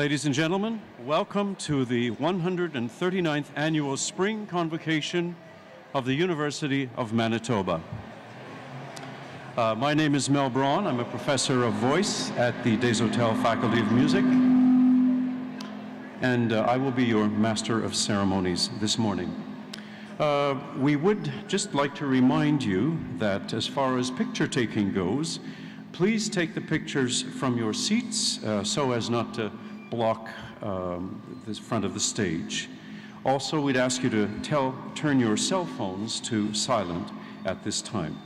Ladies and gentlemen, welcome to the 139th Annual Spring Convocation of the University of Manitoba. My name is Mel Braun. I'm a professor of voice at the Desautels Faculty of Music, and I will be your Master of Ceremonies this morning. We would just like to remind you that as far as picture taking goes, please take the pictures from your seats so as not to block the front of the stage. Also, we'd ask you to turn your cell phones to silent at this time.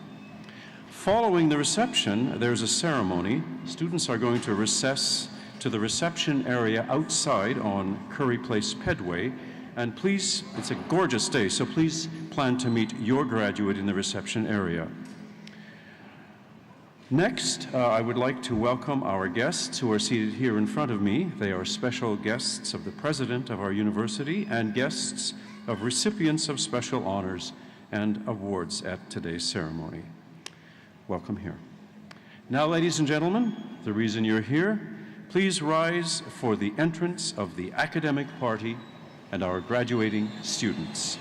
Following the reception, there's a ceremony. Students are going to recess to the reception area outside on Curry Place Pedway. And please, it's a gorgeous day, so please plan to meet your graduate in the reception area. Next, I would like to welcome our guests who are seated here in front of me. They are special guests of the President of our university and guests of recipients of special honors and awards at today's ceremony. Welcome here. Now, ladies and gentlemen, the reason you're here, please rise for the entrance of the academic party and our graduating students.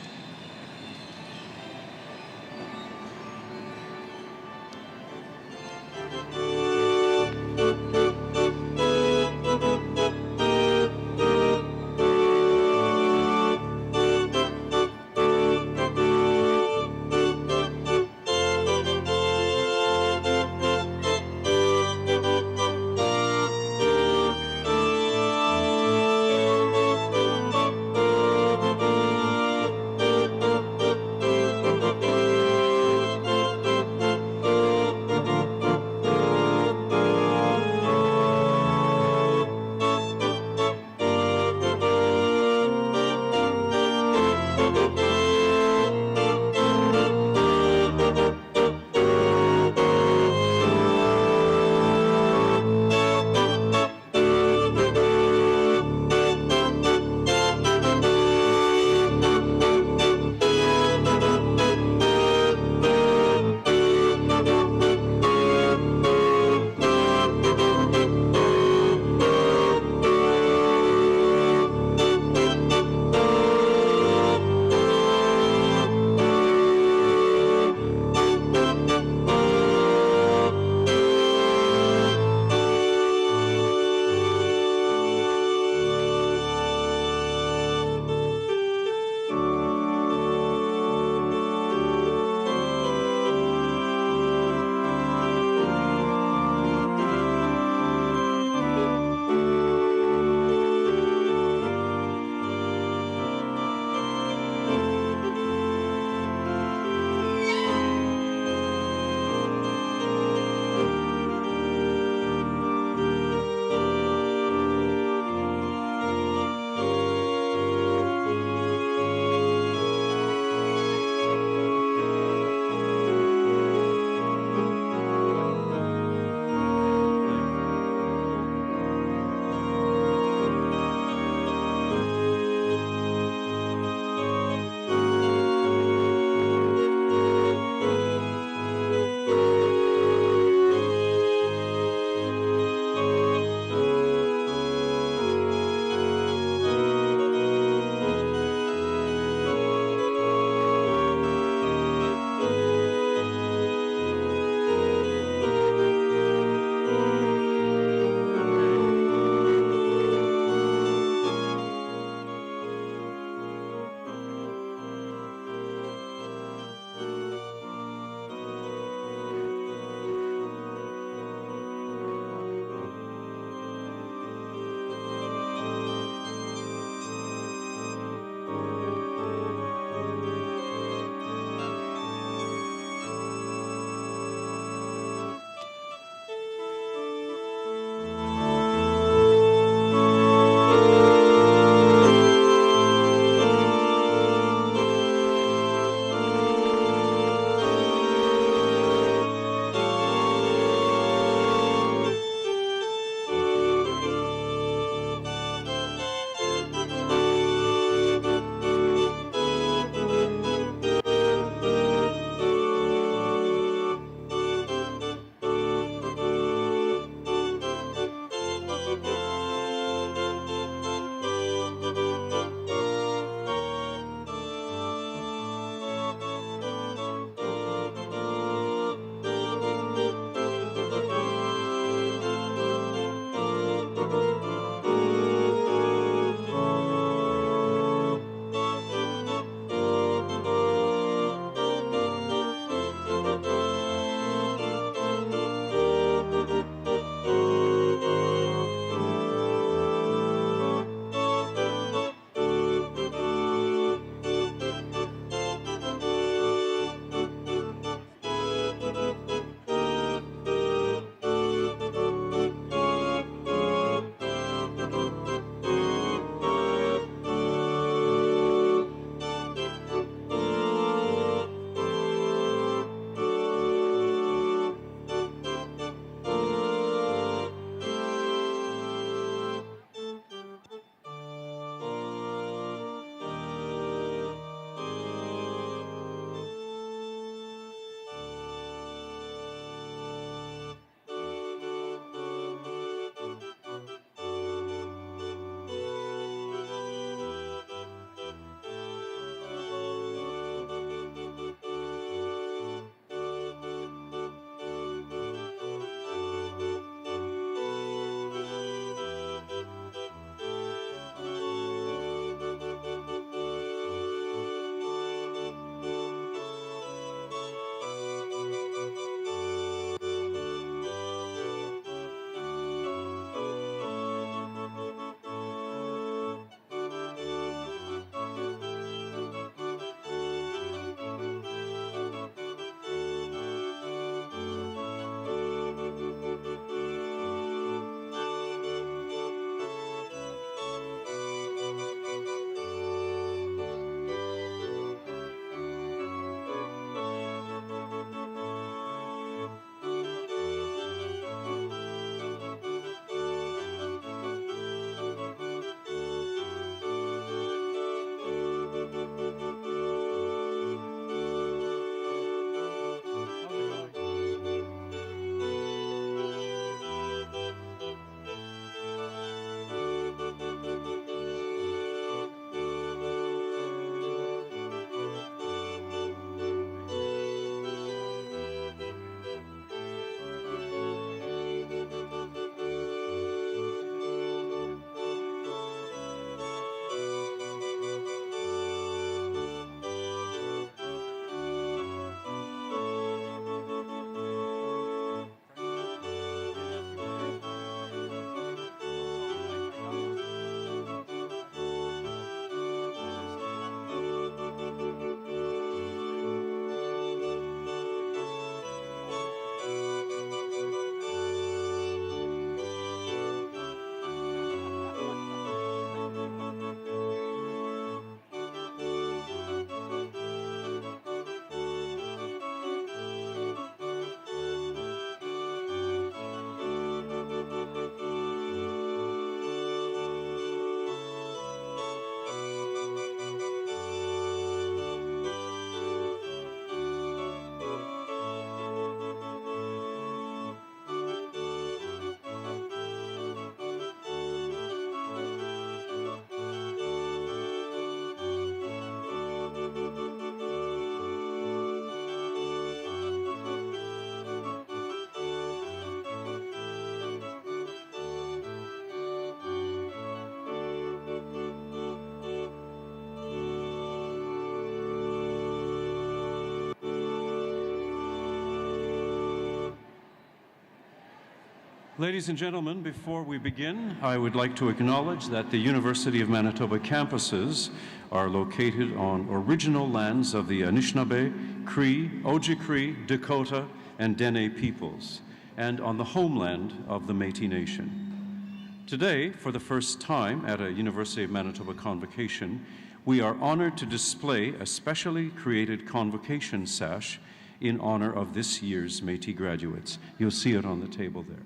Ladies and gentlemen, before we begin, I would like to acknowledge that the University of Manitoba campuses are located on original lands of the Anishinaabe, Cree, Ojibwe, Dakota, and Dene peoples, and on the homeland of the Métis Nation. Today, for the first time at a University of Manitoba convocation, we are honored to display a specially created convocation sash in honor of this year's Métis graduates. You'll see it on the table there.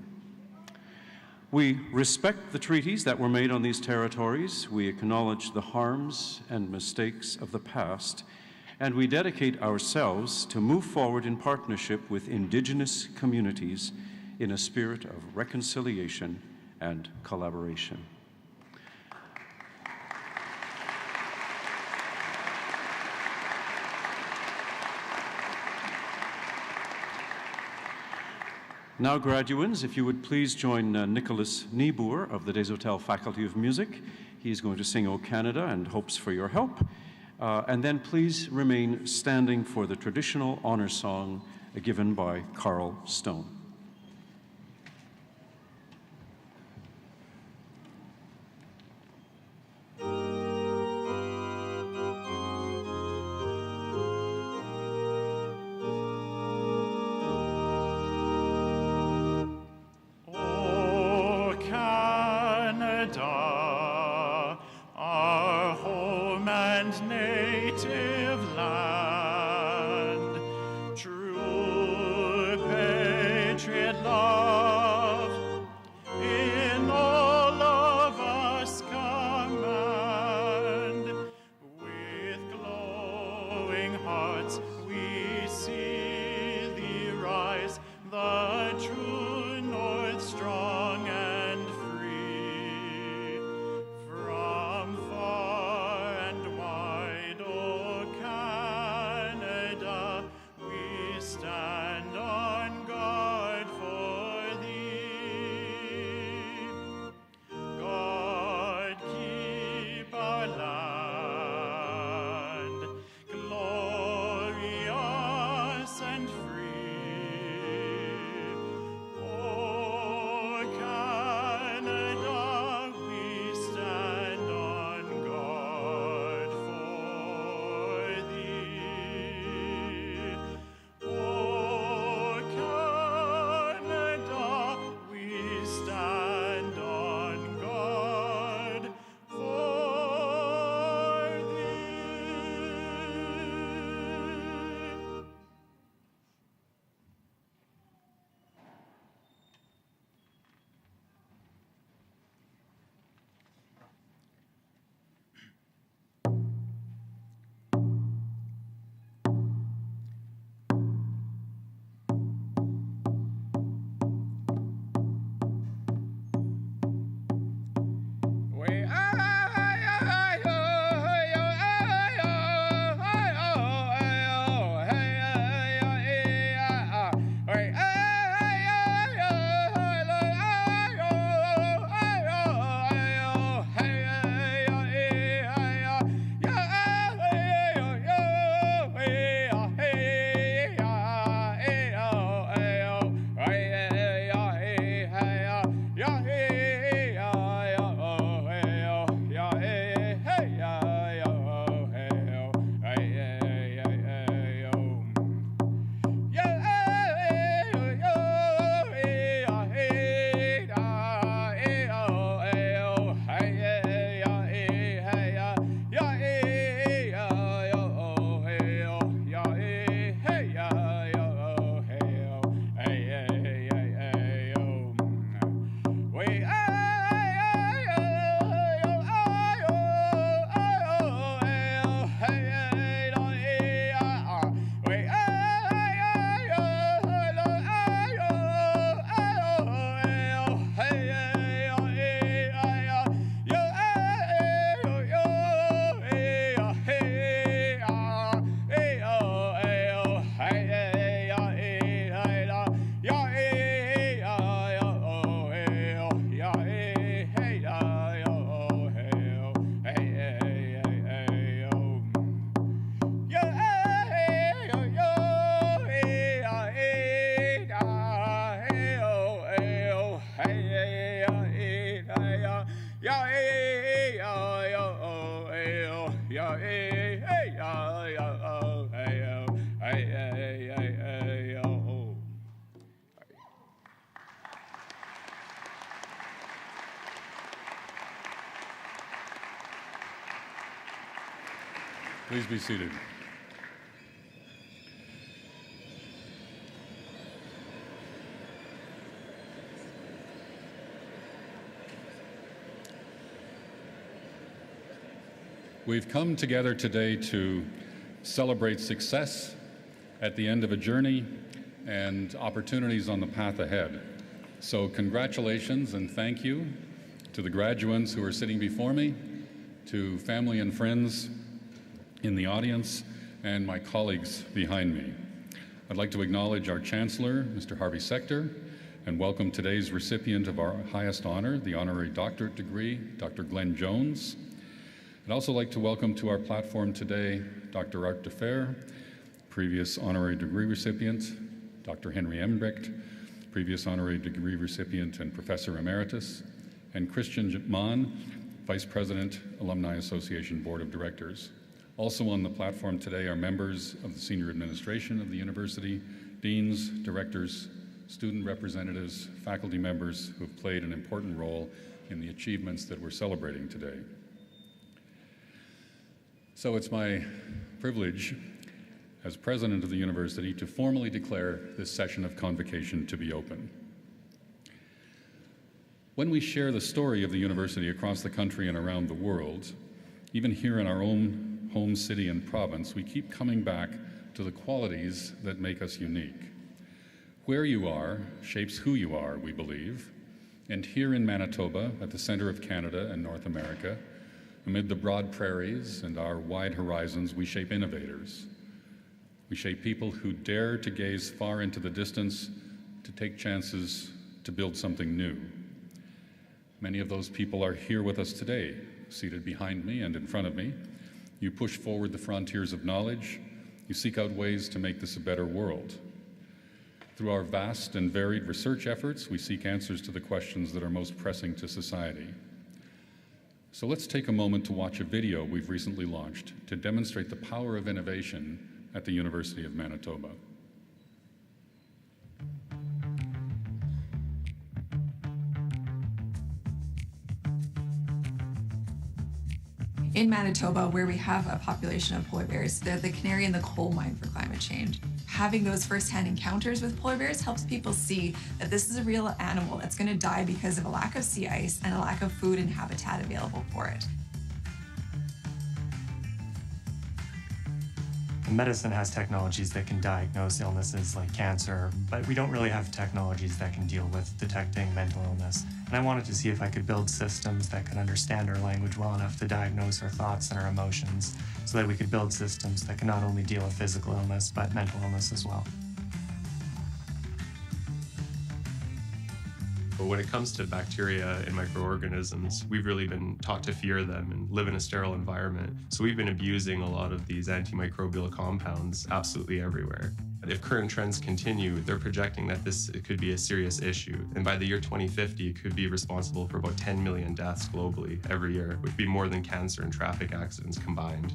We respect the treaties that were made on these territories, we acknowledge the harms and mistakes of the past, and we dedicate ourselves to move forward in partnership with Indigenous communities in a spirit of reconciliation and collaboration. Now, graduands, if you would please join Nicholas Niebuhr of the Desautels Faculty of Music. He's going to sing O Canada and Hopes for Your Help. And then please remain standing for the traditional honor song given by Carl Stone. Free. 'From far and wide, O Canada, Please be seated. We've come together today to celebrate success at the end of a journey and opportunities on the path ahead. So congratulations and thank you to the graduands who are sitting before me, to family and friends in the audience, and my colleagues behind me. I'd like to acknowledge our Chancellor, Mr. Harvey Sector, and welcome today's recipient of our highest honor, the honorary doctorate degree, Dr. Glen Jones. I'd also like to welcome to our platform today Dr. Art Defer, previous honorary degree recipient, Dr. Henry Embrecht, previous honorary degree recipient and professor emeritus, and Christian Mann, Vice President, Alumni Association Board of Directors. Also on the platform today are members of the senior administration of the university, deans, directors, student representatives, faculty members who have played an important role in the achievements that we're celebrating today. So it's my privilege as president of the university to formally declare this session of convocation to be open. When we share the story of the university across the country and around the world, even here in our own home city and province, we keep coming back to the qualities that make us unique. Where you are shapes who you are, we believe, and here in Manitoba, at the center of Canada and North America, amid the broad prairies and our wide horizons, we shape innovators. We shape people who dare to gaze far into the distance, to take chances, to build something new. Many of those people are here with us today, seated behind me and in front of me. You push forward the frontiers of knowledge. You seek out ways to make this a better world. Through our vast and varied research efforts, we seek answers to the questions that are most pressing to society. So let's take a moment to watch a video we've recently launched to demonstrate the power of innovation at the University of Manitoba. In Manitoba, where we have a population of polar bears, they're the canary in the coal mine for climate change. Having those firsthand encounters with polar bears helps people see that this is a real animal that's going to die because of a lack of sea ice and a lack of food and habitat available for it. Medicine has technologies that can diagnose illnesses like cancer, but we don't really have technologies that can deal with detecting mental illness. And I wanted to see if I could build systems that could understand our language well enough to diagnose our thoughts and our emotions, so that we could build systems that can not only deal with physical illness, but mental illness as well. But when it comes to bacteria and microorganisms, we've really been taught to fear them and live in a sterile environment. So we've been abusing a lot of these antimicrobial compounds absolutely everywhere. If current trends continue, they're projecting that this could be a serious issue. And by the year 2050, it could be responsible for about 10 million deaths globally every year, which would be more than cancer and traffic accidents combined.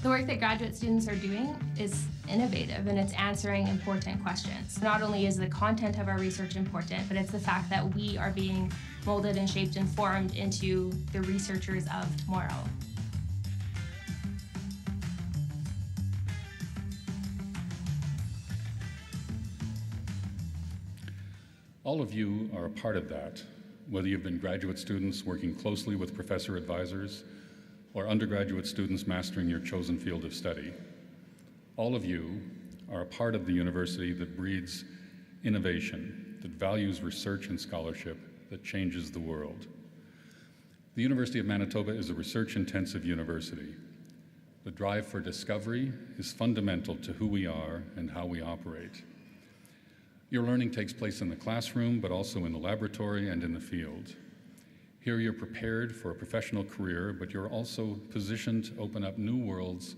The work that graduate students are doing is innovative, and it's answering important questions. Not only is the content of our research important, but it's the fact that we are being molded and shaped and formed into the researchers of tomorrow. All of you are a part of that, whether you've been graduate students working closely with professor advisors, or undergraduate students mastering your chosen field of study. All of you are a part of the university that breeds innovation, that values research and scholarship, that changes the world. The University of Manitoba is a research-intensive university. The drive for discovery is fundamental to who we are and how we operate. Your learning takes place in the classroom, but also in the laboratory and in the field. Here you're prepared for a professional career, but you're also positioned to open up new worlds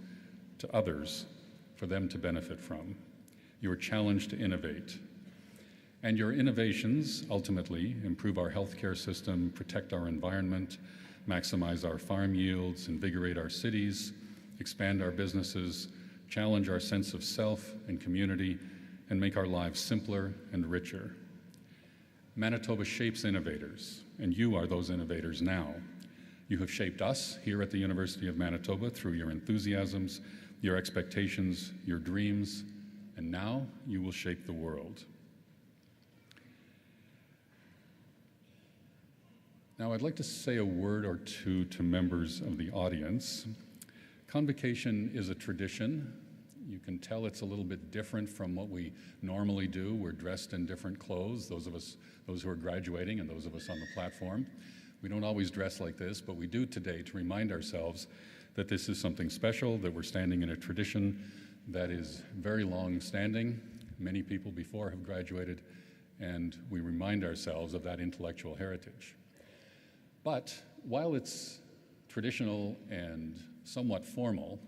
to others for them to benefit from. You're challenged to innovate. And your innovations ultimately improve our healthcare system, protect our environment, maximize our farm yields, invigorate our cities, expand our businesses, challenge our sense of self and community, and make our lives simpler and richer. Manitoba shapes innovators, and you are those innovators now. You have shaped us here at the University of Manitoba through your enthusiasms, your expectations, your dreams, and now you will shape the world. Now, I'd like to say a word or two to members of the audience. Convocation is a tradition. You can tell it's a little bit different from what we normally do. We're dressed in different clothes, those who are graduating and those of us on the platform. We don't always dress like this, but we do today to remind ourselves that this is something special, that we're standing in a tradition that is very long-standing. Many people before have graduated, and we remind ourselves of that intellectual heritage. But while it's traditional and somewhat formal,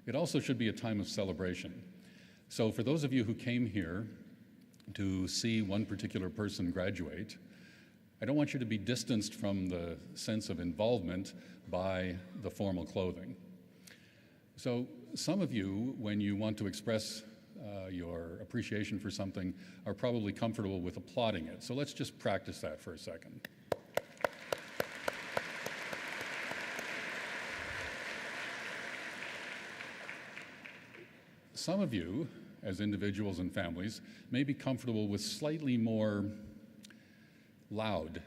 it also should be a time of celebration. So for those of you who came here to see one particular person graduate, I don't want you to be distanced from the sense of involvement by the formal clothing. So some of you, when you want to express your appreciation for something, are probably comfortable with applauding it. So let's just practice that for a second. Some of you, as individuals and families, may be comfortable with slightly more loud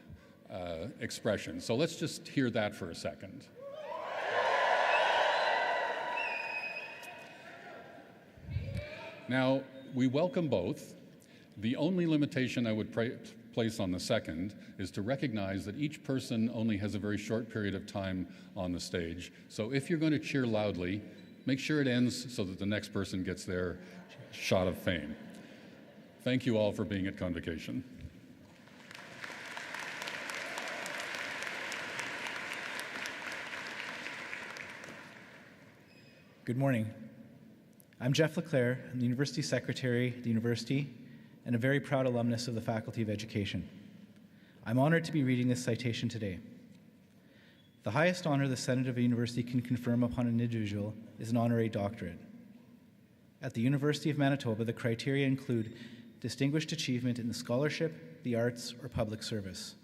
expression. So let's just hear that for a second. Now, we welcome both. The only limitation I would place on the second is to recognize that each person only has a very short period of time on the stage. So if you're going to cheer loudly, make sure it ends so that the next person gets their shot of fame. Thank you all for being at Convocation. Good morning. I'm Jeff LeClaire. I'm the University Secretary at the University and a very proud alumnus of the Faculty of Education. I'm honored to be reading this citation today. The highest honor the Senate of a university can confirm upon an individual is an honorary doctorate. At the University of Manitoba, the criteria include distinguished achievement in the scholarship, the arts, or public service.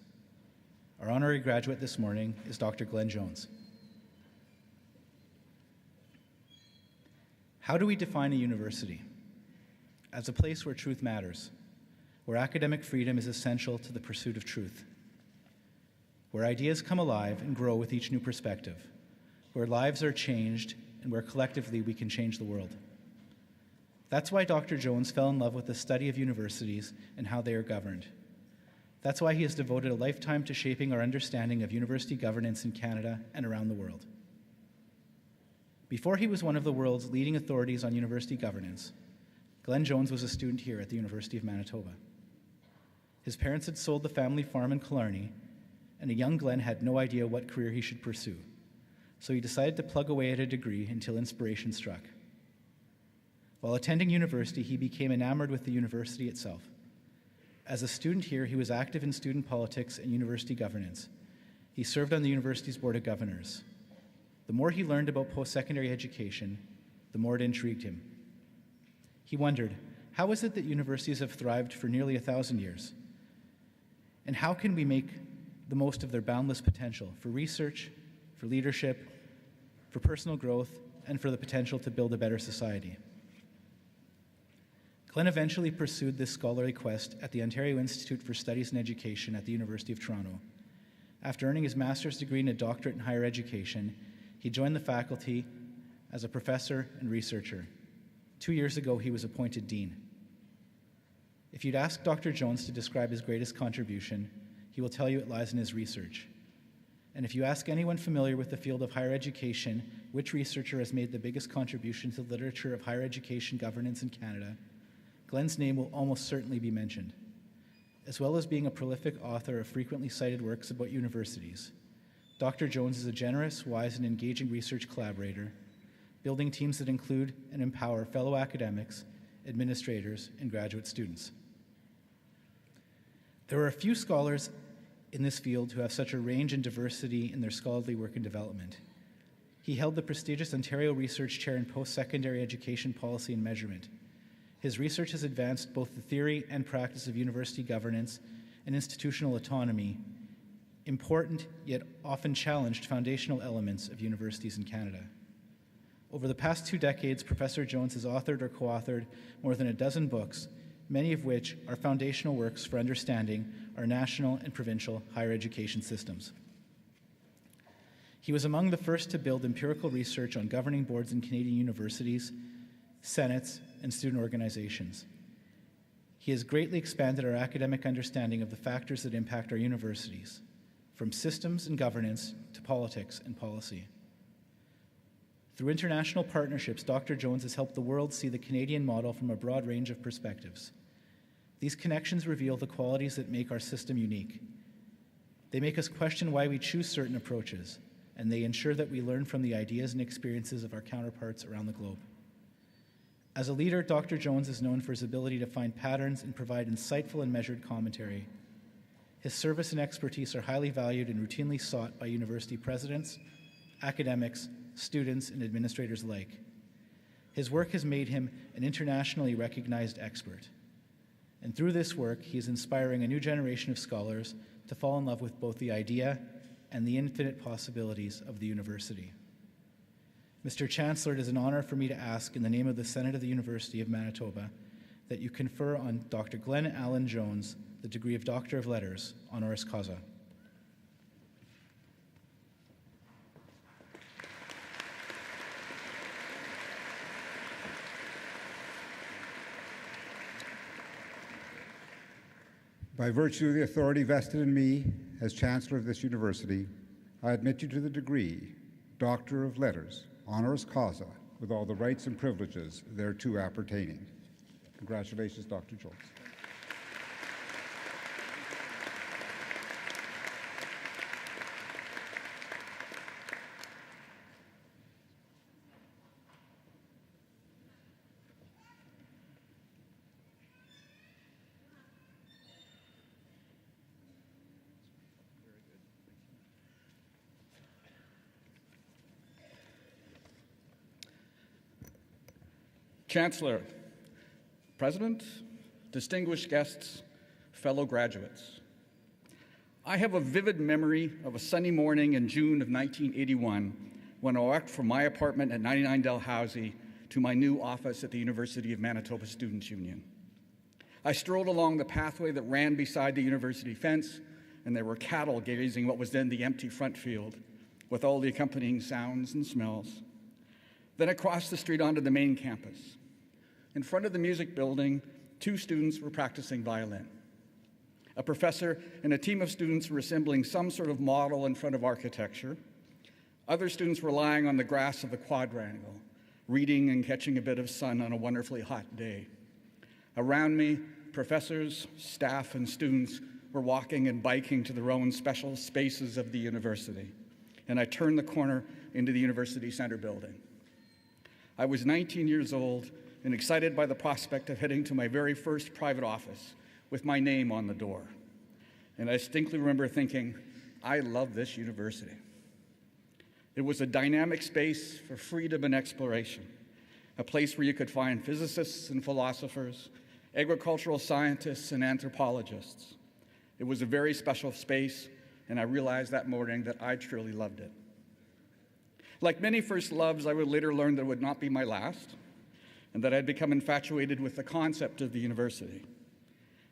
Our honorary graduate this morning is Dr. Glen Jones. How do we define a university? As a place where truth matters, where academic freedom is essential to the pursuit of truth, where ideas come alive and grow with each new perspective, where lives are changed and where collectively we can change the world. That's why Dr. Jones fell in love with the study of universities and how they are governed. That's why he has devoted a lifetime to shaping our understanding of university governance in Canada and around the world. Before he was one of the world's leading authorities on university governance, Glen Jones was a student here at the University of Manitoba. His parents had sold the family farm in Killarney, and a young Glen had no idea what career he should pursue, so he decided to plug away at a degree until inspiration struck. While attending university, he became enamored with the university itself. As a student here, he was active in student politics and university governance. He served on the university's Board of Governors. The more he learned about post-secondary education, the more it intrigued him. He wondered, how is it that universities have thrived for nearly 1,000 years? And how can we make the most of their boundless potential for research, for leadership, for personal growth, and for the potential to build a better society? Glen eventually pursued this scholarly quest at the Ontario Institute for Studies in Education at the University of Toronto. After earning his master's degree and a doctorate in higher education, he joined the faculty as a professor and researcher. 2 years ago, he was appointed dean. If you'd ask Dr. Jones to describe his greatest contribution, he will tell you it lies in his research. And if you ask anyone familiar with the field of higher education, which researcher has made the biggest contribution to the literature of higher education governance in Canada, Glen's name will almost certainly be mentioned. As well as being a prolific author of frequently cited works about universities, Dr. Jones is a generous, wise, and engaging research collaborator, building teams that include and empower fellow academics, administrators, and graduate students. There are a few scholars in this field who have such a range and diversity in their scholarly work and development. He held the prestigious Ontario Research Chair in Post-Secondary Education Policy and Measurement. His research has advanced both the theory and practice of university governance and institutional autonomy, important yet often challenged foundational elements of universities in Canada. Over the past 2 decades, Professor Jones has authored or co-authored more than a dozen books, many of which are foundational works for understanding our national and provincial higher education systems. He was among the first to build empirical research on governing boards in Canadian universities, senates, and student organizations. He has greatly expanded our academic understanding of the factors that impact our universities, from systems and governance to politics and policy. Through international partnerships, Dr. Jones has helped the world see the Canadian model from a broad range of perspectives. These connections reveal the qualities that make our system unique. They make us question why we choose certain approaches, and they ensure that we learn from the ideas and experiences of our counterparts around the globe. As a leader, Dr. Jones is known for his ability to find patterns and provide insightful and measured commentary. His service and expertise are highly valued and routinely sought by university presidents, academics, students, and administrators alike. His work has made him an internationally recognized expert. And through this work, he is inspiring a new generation of scholars to fall in love with both the idea and the infinite possibilities of the university. Mr. Chancellor, it is an honor for me to ask, in the name of the Senate of the University of Manitoba, that you confer on Dr. Glen Allen Jones the degree of Doctor of Letters, honoris causa. By virtue of the authority vested in me as Chancellor of this university, I admit you to the degree Doctor of Letters, honoris causa, with all the rights and privileges thereto appertaining. Congratulations, Dr. Jones. Chancellor, President, distinguished guests, fellow graduates, I have a vivid memory of a sunny morning in June of 1981 when I walked from my apartment at 99 Dalhousie to my new office at the University of Manitoba Students' Union. I strolled along the pathway that ran beside the university fence, and there were cattle grazing what was then the empty front field, with all the accompanying sounds and smells. Then I crossed the street onto the main campus. In front of the music building, 2 students were practicing violin. A professor and a team of students were assembling some sort of model in front of architecture. Other students were lying on the grass of the quadrangle, reading and catching a bit of sun on a wonderfully hot day. Around me, professors, staff, and students were walking and biking to their own special spaces of the university. And I turned the corner into the University Center building. I was 19 years old and excited by the prospect of heading to my very first private office with my name on the door. And I distinctly remember thinking, I love this university. It was a dynamic space for freedom and exploration, a place where you could find physicists and philosophers, agricultural scientists and anthropologists. It was a very special space, and I realized that morning that I truly loved it. Like many first loves, I would later learn that it would not be my last, and that I'd become infatuated with the concept of the university.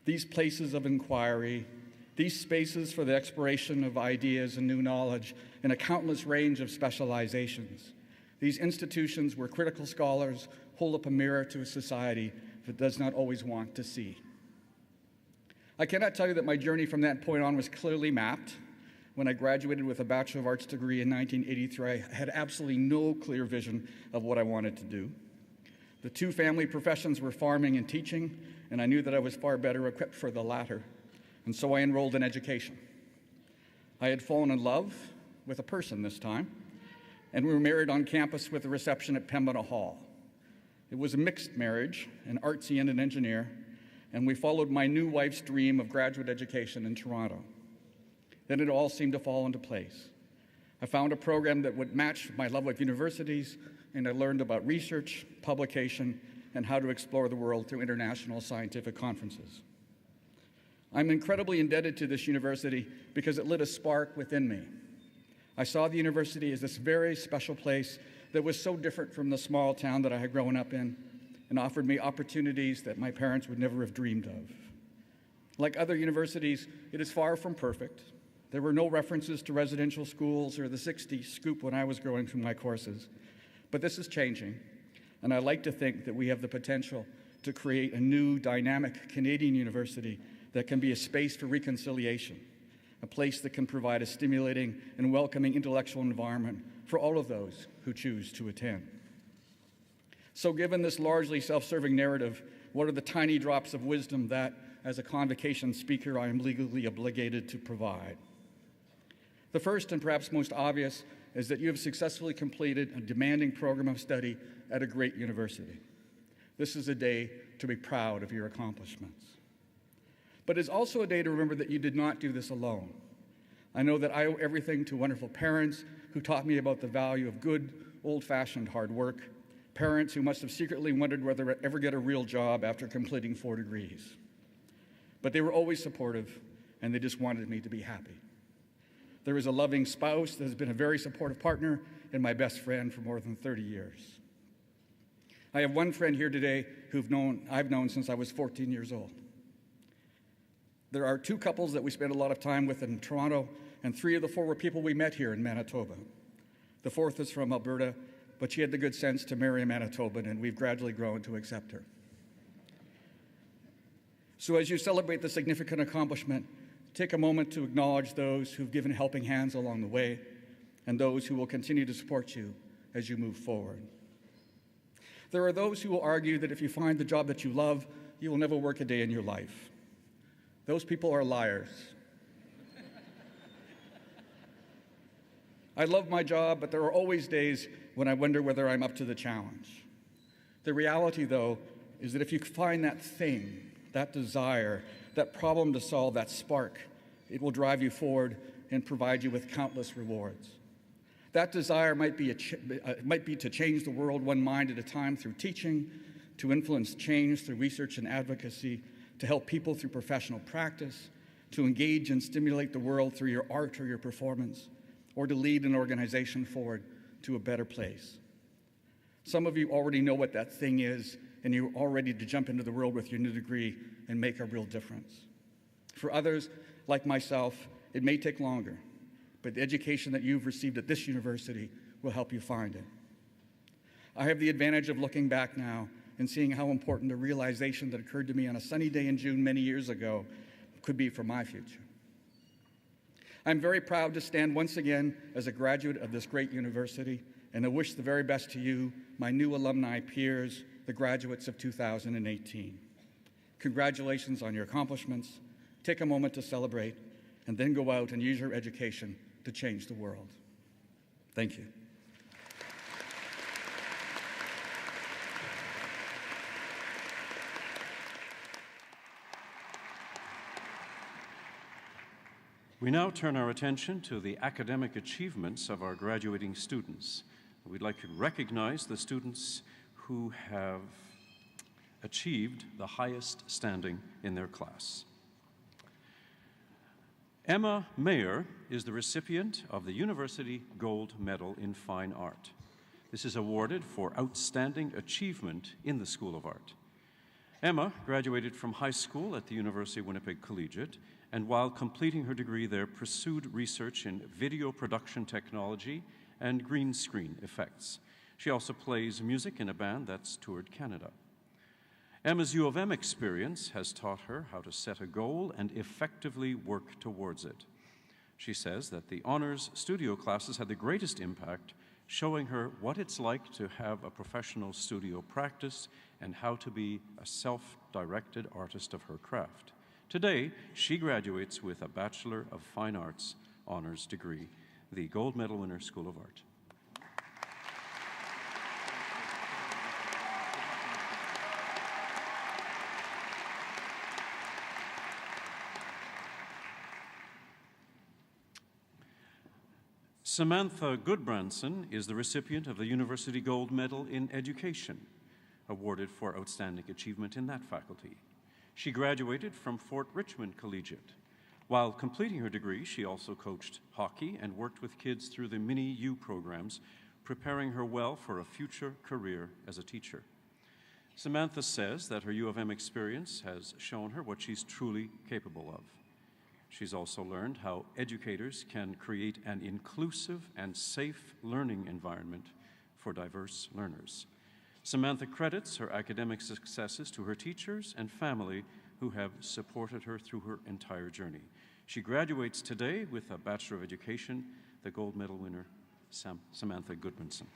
These places of inquiry, these spaces for the exploration of ideas and new knowledge in a countless range of specializations. These institutions where critical scholars hold up a mirror to a society that does not always want to see. I cannot tell you that my journey from that point on was clearly mapped. When I graduated with a Bachelor of Arts degree in 1983, I had absolutely no clear vision of what I wanted to do. The 2 family professions were farming and teaching, and I knew that I was far better equipped for the latter, and so I enrolled in education. I had fallen in love with a person this time, and we were married on campus with a reception at Pembina Hall. It was a mixed marriage, an artsy and an engineer, and we followed my new wife's dream of graduate education in Toronto. Then it all seemed to fall into place. I found a program that would match my love of universities, and I learned about research, publication, and how to explore the world through international scientific conferences. I'm incredibly indebted to this university because it lit a spark within me. I saw the university as this very special place that was so different from the small town that I had grown up in and offered me opportunities that my parents would never have dreamed of. Like other universities, it is far from perfect. There were no references to residential schools or the 60 scoop when I was going through my courses. But this is changing, and I like to think that we have the potential to create a new, dynamic Canadian university that can be a space for reconciliation, a place that can provide a stimulating and welcoming intellectual environment for all of those who choose to attend. So given this largely self-serving narrative, what are the tiny drops of wisdom that, as a convocation speaker, I am legally obligated to provide? The first and perhaps most obvious is that you have successfully completed a demanding program of study at a great university. This is a day to be proud of your accomplishments. But it's also a day to remember that you did not do this alone. I know that I owe everything to wonderful parents who taught me about the value of good, old-fashioned hard work, parents who must have secretly wondered whether I'd ever get a real job after completing 4 degrees. But they were always supportive, and they just wanted me to be happy. There is a loving spouse that has been a very supportive partner and my best friend for more than 30 years. I have one friend here today I've known since I was 14 years old. There are 2 couples that we spend a lot of time with in Toronto, and 3 of the 4 were people we met here in Manitoba. The 4th is from Alberta, but she had the good sense to marry a Manitoban, and we've gradually grown to accept her. So as you celebrate the significant accomplishment, take a moment to acknowledge those who've given helping hands along the way and those who will continue to support you as you move forward. There are those who will argue that if you find the job that you love, you will never work a day in your life. Those people are liars. I love my job, but there are always days when I wonder whether I'm up to the challenge. The reality, though, is that if you find that thing, that desire, that problem to solve, that spark, it will drive you forward and provide you with countless rewards. That desire might be to change the world one mind at a time through teaching, to influence change through research and advocacy, to help people through professional practice, to engage and stimulate the world through your art or your performance, or to lead an organization forward to a better place. Some of you already know what that thing is, and you're all ready to jump into the world with your new degree and make a real difference. For others, like myself, it may take longer, but the education that you've received at this university will help you find it. I have the advantage of looking back now and seeing how important the realization that occurred to me on a sunny day in June many years ago could be for my future. I'm very proud to stand once again as a graduate of this great university, and I wish the very best to you, my new alumni peers, the graduates of 2018. Congratulations on your accomplishments. Take a moment to celebrate, and then go out and use your education to change the world. Thank you. We now turn our attention to the academic achievements of our graduating students. We'd like to recognize the students who have achieved the highest standing in their class. Emma Mayer is the recipient of the University Gold Medal in Fine Art. This is awarded for outstanding achievement in the School of Art. Emma graduated from high school at the University of Winnipeg Collegiate, and while completing her degree there, pursued research in video production technology and green screen effects. She also plays music in a band that's toured Canada. Emma's U of M experience has taught her how to set a goal and effectively work towards it. She says that the honors studio classes had the greatest impact, showing her what it's like to have a professional studio practice and how to be a self-directed artist of her craft. Today, she graduates with a Bachelor of Fine Arts honors degree, the Gold Medal winner, School of Art. Samantha Goodbranson is the recipient of the University Gold Medal in Education, awarded for outstanding achievement in that faculty. She graduated from Fort Richmond Collegiate. While completing her degree, she also coached hockey and worked with kids through the Mini-U programs, preparing her well for a future career as a teacher. Samantha says that her U of M experience has shown her what she's truly capable of. She's also learned how educators can create an inclusive and safe learning environment for diverse learners. Samantha credits her academic successes to her teachers and family who have supported her through her entire journey. She graduates today with a Bachelor of Education, the gold medal winner, Samantha Goodmanson.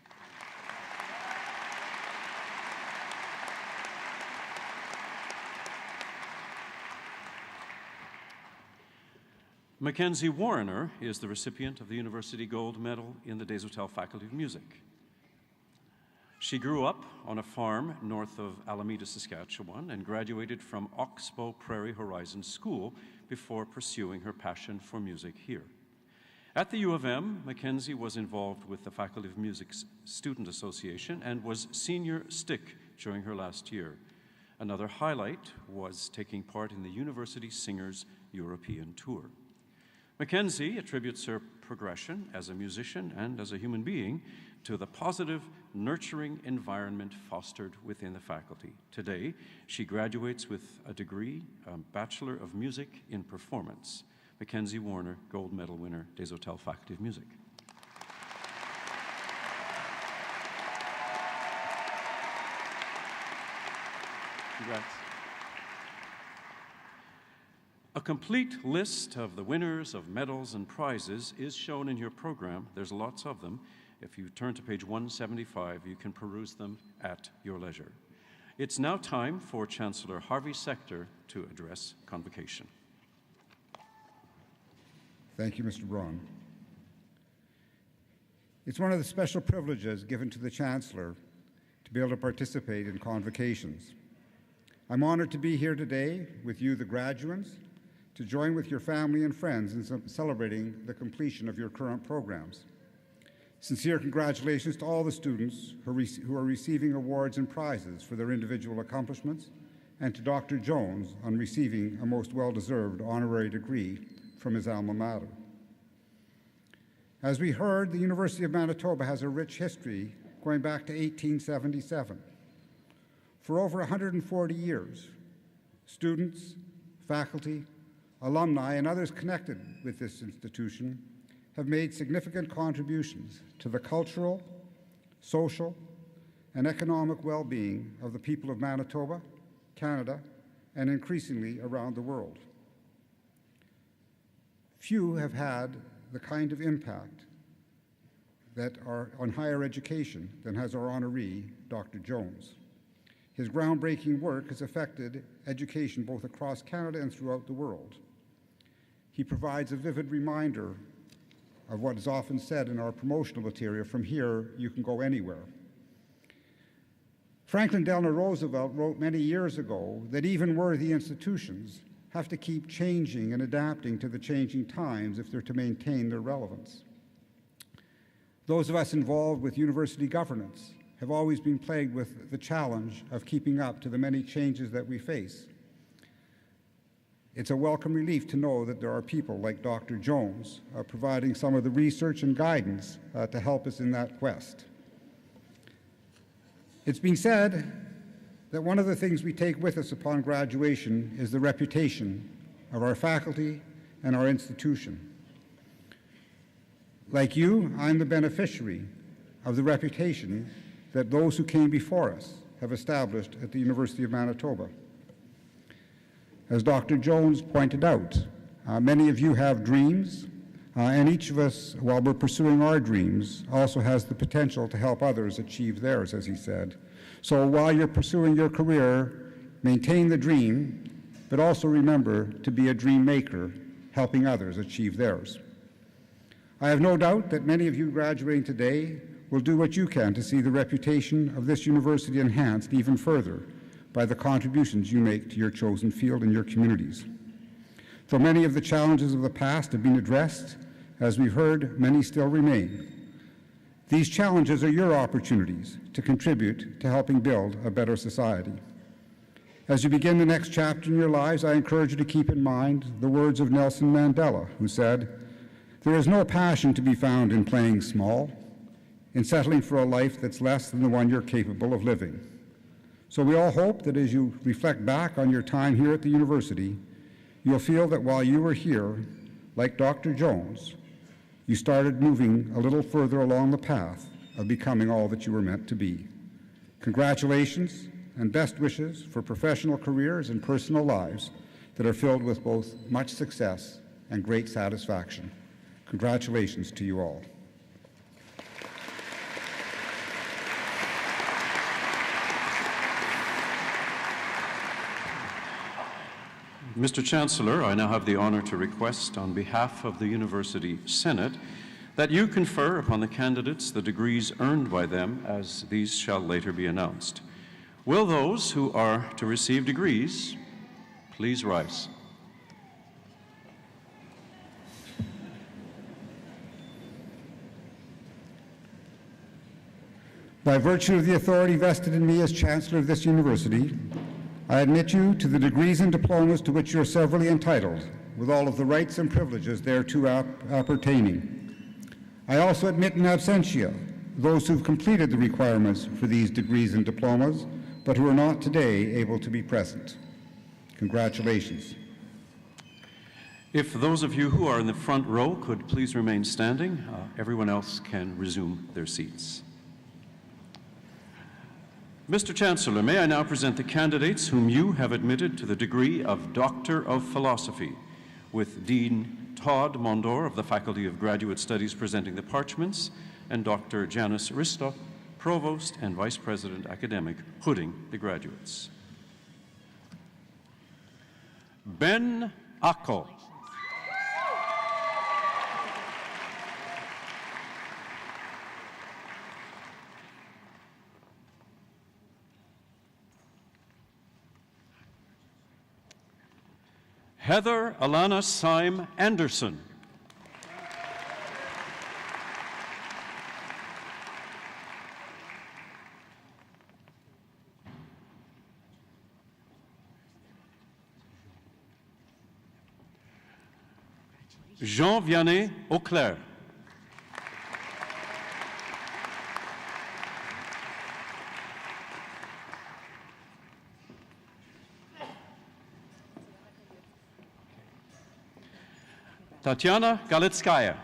Mackenzie Warrener is the recipient of the University Gold Medal in the Desautels Faculty of Music. She grew up on a farm north of Alameda, Saskatchewan, and graduated from Oxbow Prairie Horizon School before pursuing her passion for music here. At the U of M, Mackenzie was involved with the Faculty of Music's Student Association and was senior stick during her last year. Another highlight was taking part in the University Singers European Tour. Mackenzie attributes her progression as a musician and as a human being to the positive, nurturing environment fostered within the faculty. Today, she graduates with a degree, a Bachelor of Music in Performance. Mackenzie Warrener, gold medal winner, Desautels Faculty of Music. Congrats. A complete list of the winners of medals and prizes is shown in your program. There's lots of them. If you turn to page 175, you can peruse them at your leisure. It's now time for Chancellor Harvey Sector to address convocation. Thank you, Mr. Braun. It's one of the special privileges given to the Chancellor to be able to participate in convocations. I'm honored to be here today with you, the graduands, to join with your family and friends in celebrating the completion of your current programs. Sincere congratulations to all the students who are receiving awards and prizes for their individual accomplishments, and to Dr. Jones on receiving a most well-deserved honorary degree from his alma mater. As we heard, the University of Manitoba has a rich history going back to 1877. For over 140 years, students, faculty, alumni, and others connected with this institution have made significant contributions to the cultural, social, and economic well-being of the people of Manitoba, Canada, and increasingly around the world. Few have had the kind of impact that are on higher education than has our honoree, Dr. Jones. His groundbreaking work has affected education both across Canada and throughout the world. He provides a vivid reminder of what is often said in our promotional material, from here you can go anywhere. Franklin Delano Roosevelt wrote many years ago that even worthy institutions have to keep changing and adapting to the changing times if they're to maintain their relevance. Those of us involved with university governance have always been plagued with the challenge of keeping up to the many changes that we face. It's a welcome relief to know that there are people like Dr. Jones providing some of the research and guidance to help us in that quest. It's been said that one of the things we take with us upon graduation is the reputation of our faculty and our institution. Like you, I'm the beneficiary of the reputation that those who came before us have established at the University of Manitoba. As Dr. Jones pointed out, many of you have dreams, and each of us, while we're pursuing our dreams, also has the potential to help others achieve theirs, as he said. So while you're pursuing your career, maintain the dream, but also remember to be a dream maker, helping others achieve theirs. I have no doubt that many of you graduating today will do what you can to see the reputation of this university enhanced even further by the contributions you make to your chosen field and your communities. Though many of the challenges of the past have been addressed, as we've heard, many still remain. These challenges are your opportunities to contribute to helping build a better society. As you begin the next chapter in your lives, I encourage you to keep in mind the words of Nelson Mandela, who said, "There is no passion to be found in playing small, in settling for a life that's less than the one you're capable of living." So we all hope that as you reflect back on your time here at the university, you'll feel that while you were here, like Dr. Jones, you started moving a little further along the path of becoming all that you were meant to be. Congratulations and best wishes for professional careers and personal lives that are filled with both much success and great satisfaction. Congratulations to you all. Mr. Chancellor, I now have the honor to request on behalf of the University Senate that you confer upon the candidates the degrees earned by them, as these shall later be announced. Will those who are to receive degrees please rise? By virtue of the authority vested in me as Chancellor of this university, I admit you to the degrees and diplomas to which you are severally entitled, with all of the rights and privileges thereto appertaining. I also admit in absentia those who have completed the requirements for these degrees and diplomas, but who are not today able to be present. Congratulations. If those of you who are in the front row could please remain standing, everyone else can resume their seats. Mr. Chancellor, may I now present the candidates whom you have admitted to the degree of Doctor of Philosophy, with Dean Todd Mondor of the Faculty of Graduate Studies presenting the parchments, and Dr. Janice Ristoff, Provost and Vice President Academic, hooding the graduates. Ben Ako. Heather Alana Syme Anderson. Jean Vianney Auclair. Tatiana Galitskaya.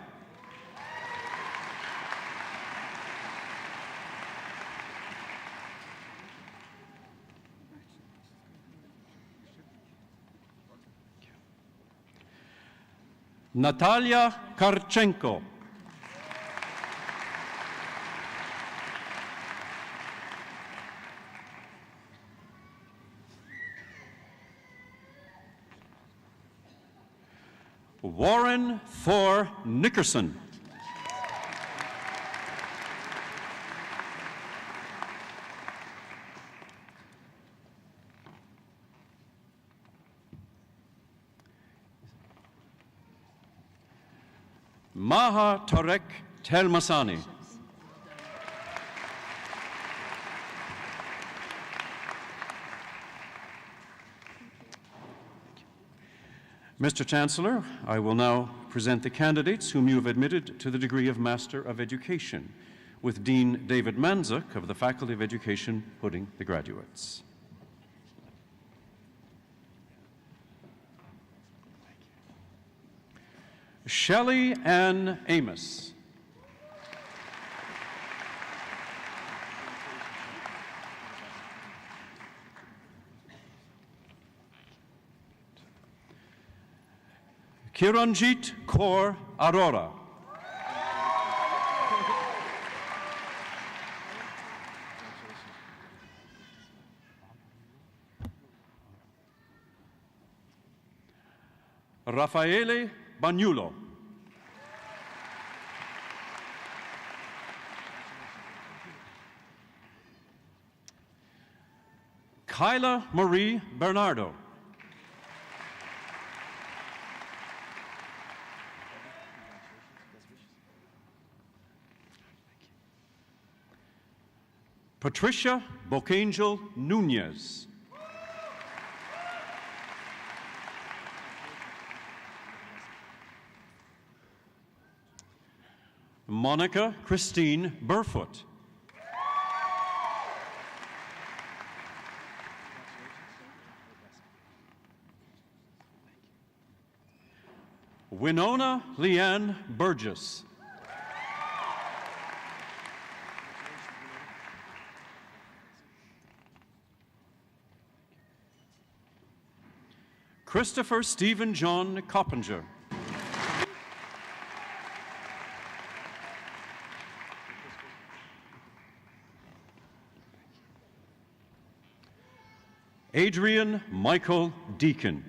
Natalia Karchenko. Warren Thor Nickerson. Maha Tarek Telmasani. Mr. Chancellor, I will now present the candidates whom you have admitted to the degree of Master of Education, with Dean David Manzuk of the Faculty of Education hooding the graduates. Shelley Ann Amos. Kiranjit Kaur Arora. Raffaele Bagnulo. Kyla Marie Bernardo. Patricia Bocangel Nunez. Monica Christine Burfoot. Winona Leanne Burgess. Christopher Stephen John Coppinger. Adrian Michael Deacon.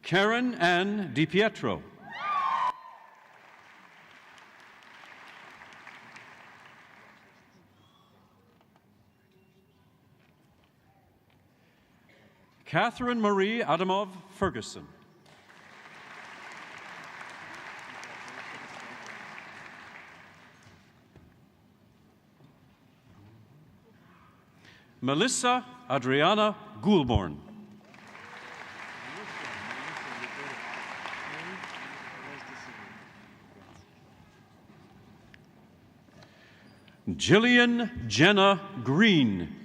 Karen Ann DiPietro. Catherine Marie Adamov Ferguson. Melissa Adriana Goulborn. Jillian Jenna Green.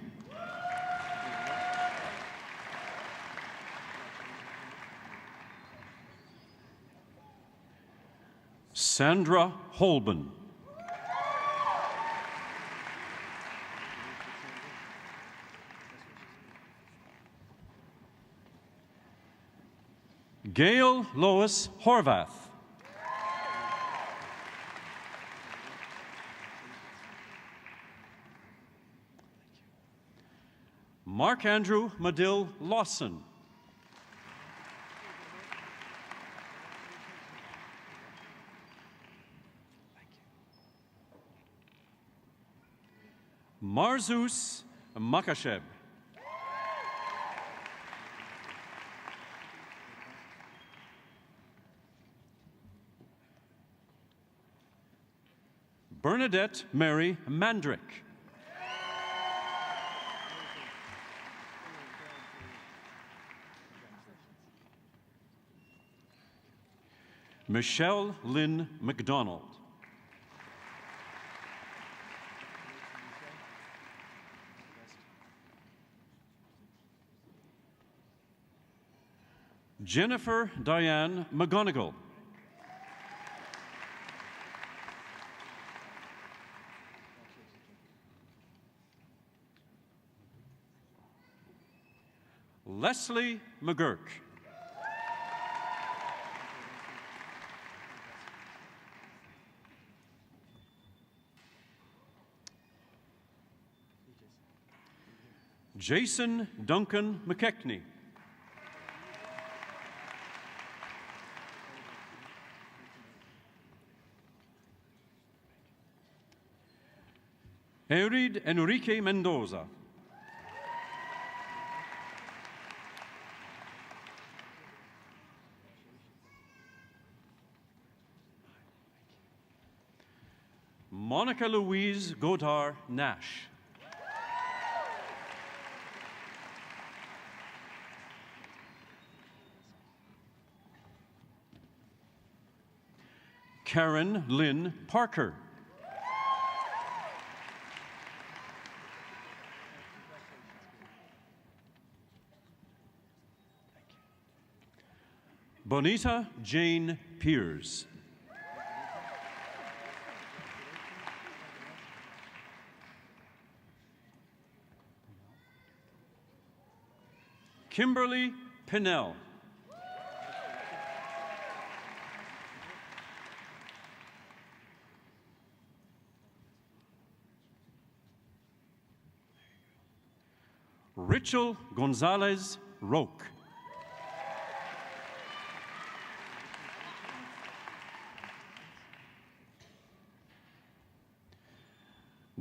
Sandra Holben. Gail Lois Horvath. Mark Andrew Madill Lawson. Marzus Makasheb. Bernadette Mary Mandrick. Michelle Lynn McDonald. Jennifer Diane McGonigal. Leslie McGurk. Jason Duncan McKechnie. Eurid Enrique Mendoza. Monica Louise Godard Nash. Karen Lynn Parker. Bonita Jane Piers. Kimberly Pinnell. Rachel Gonzalez Roque.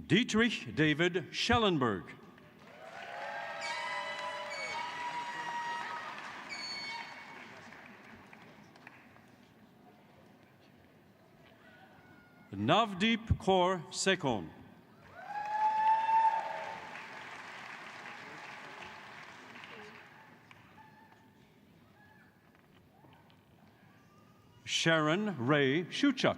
Dietrich David Schellenberg. Navdeep Kaur Sekon. Sharon Ray Shuchuk.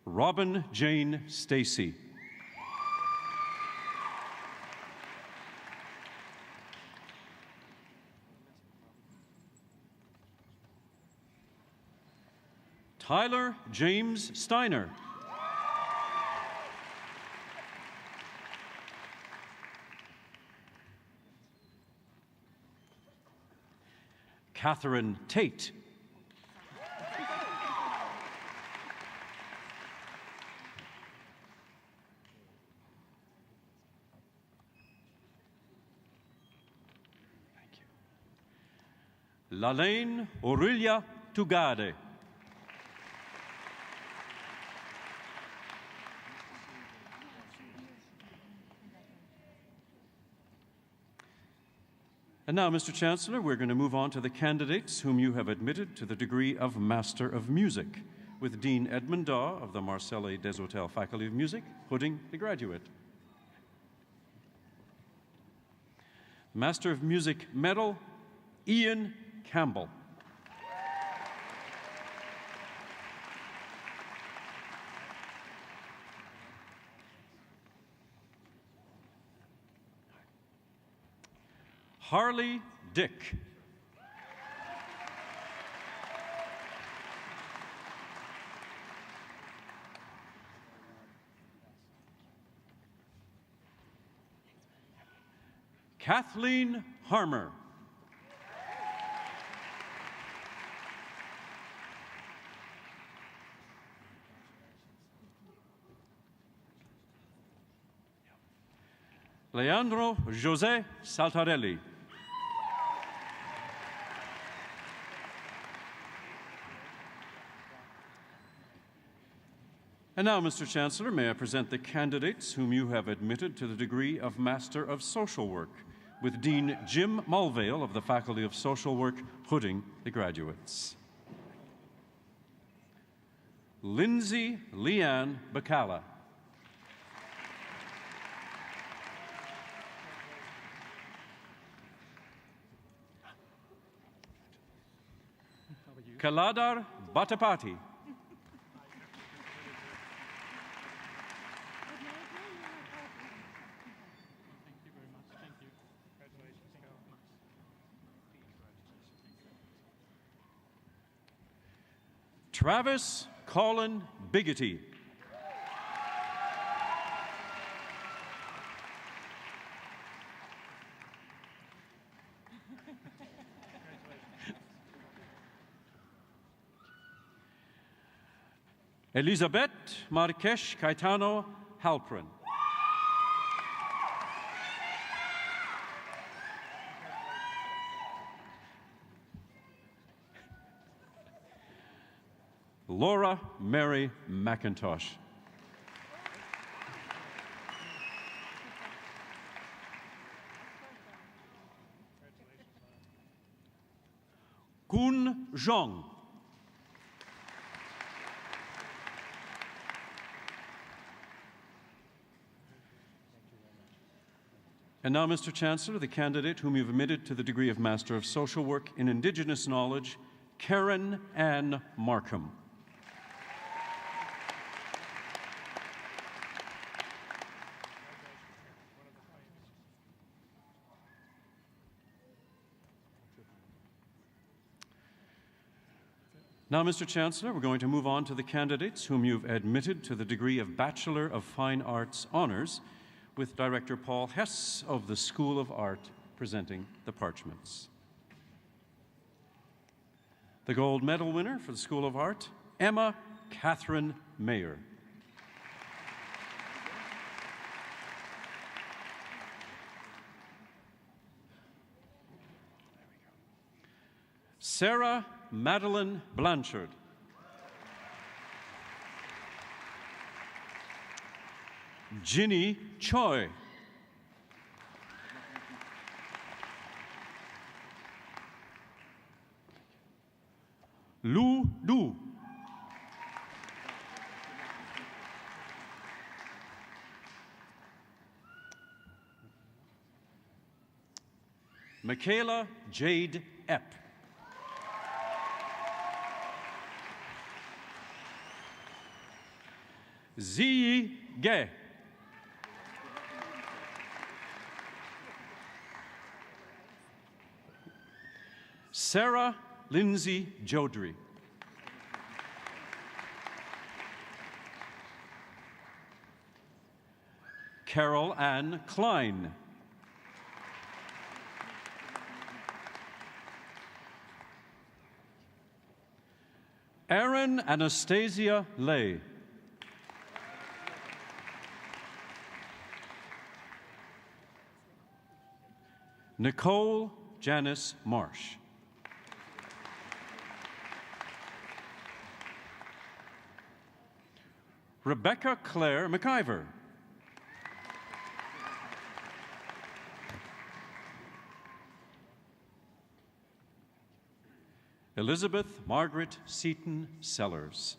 Robin Jane Stacy. Tyler James Steiner. Catherine Tate. Lalaine Aurelia Tugade. And now, Mr. Chancellor, we're going to move on to the candidates whom you have admitted to the degree of Master of Music, with Dean Edmund Daw of the Marcel Desautels Faculty of Music hooding the graduate. Master of Music Medal, Ian Campbell. Harley Dick. Kathleen Harmer. Leandro José Saltarelli. And now, Mr. Chancellor, may I present the candidates whom you have admitted to the degree of Master of Social Work, with Dean Jim Mulvale of the Faculty of Social Work hooding the graduates. Lindsay Leanne Bacala. Kaladar Batapati. Travis Colin Biggity. Elizabeth Marques Caetano Halprin. Laura Mary McIntosh. Kun Zhong. And now, Mr. Chancellor, the candidate whom you've admitted to the degree of Master of Social Work in Indigenous Knowledge, Karen Ann Markham. Now, Mr. Chancellor, we're going to move on to the candidates whom you've admitted to the degree of Bachelor of Fine Arts Honours, with Director Paul Hess of the School of Art presenting the parchments. The gold medal winner for the School of Art, Emma Catherine Mayer. Sarah Madeline Blanchard. Ginny Choi. Lu Du. Michaela Jade Epp. Ziyi Ge. Sarah Lindsay Jodry. Carol Ann Klein. Erin Anastasia Lay. Nicole Janice Marsh. Rebecca Claire McIver. Elizabeth Margaret Seaton Sellers.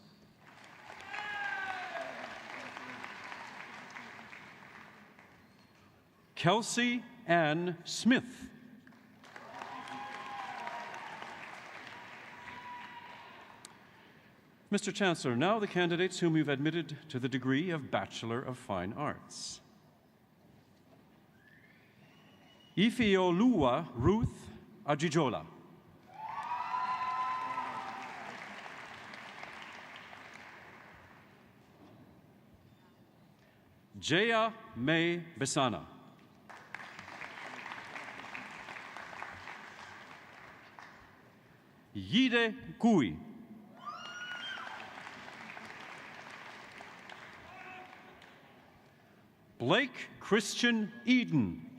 Kelsey Ann Smith. Mr. Chancellor, now the candidates whom you've admitted to the degree of Bachelor of Fine Arts. Ifeoluwa Ruth Ajijola. Jaya May Besana. Yide Kui. Blake Christian Eden.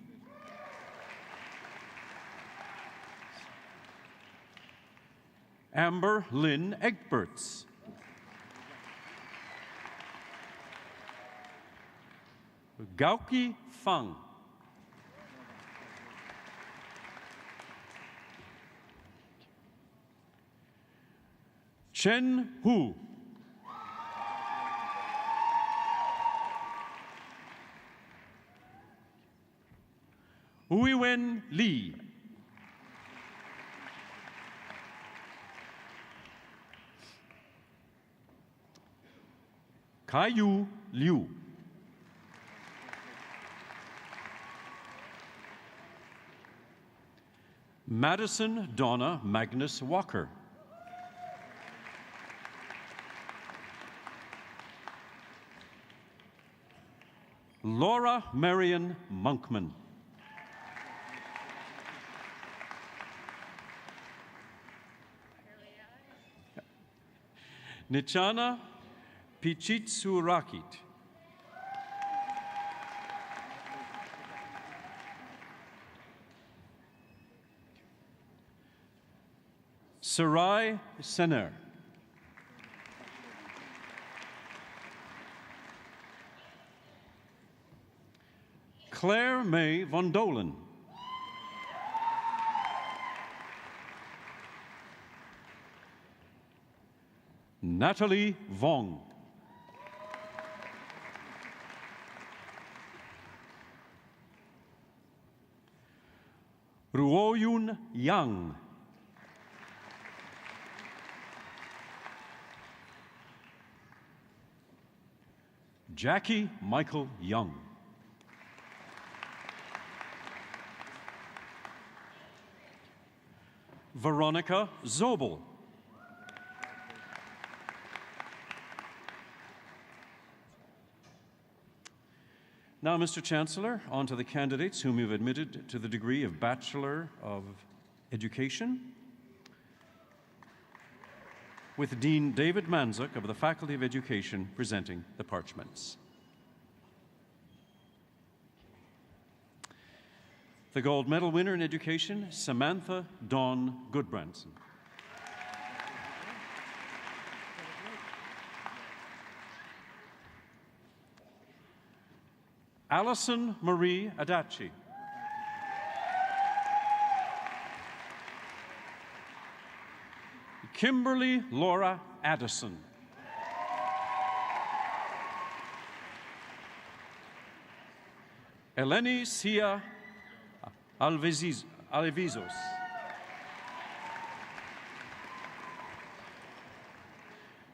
Amber Lynn Egberts. Gauki Fang. Chen Hu. Uiwen Lee. Kaiyu Liu. Madison Donna Magnus Walker. Laura Marion Monkman. Nichana Pichitsurakit. Sarai Sener. Claire May Von Dolen. Natalie Vong. Ruoyun Yang. Jackie Michael Young. Veronica Zobel. Now, Mr. Chancellor, on to the candidates whom you've admitted to the degree of Bachelor of Education, with Dean David Manzuk of the Faculty of Education presenting the parchments. The gold medal winner in education, Samantha Dawn Goodbranson. Allison Marie Adachi. Kimberly Laura Addison. Eleni Sia Alevisos.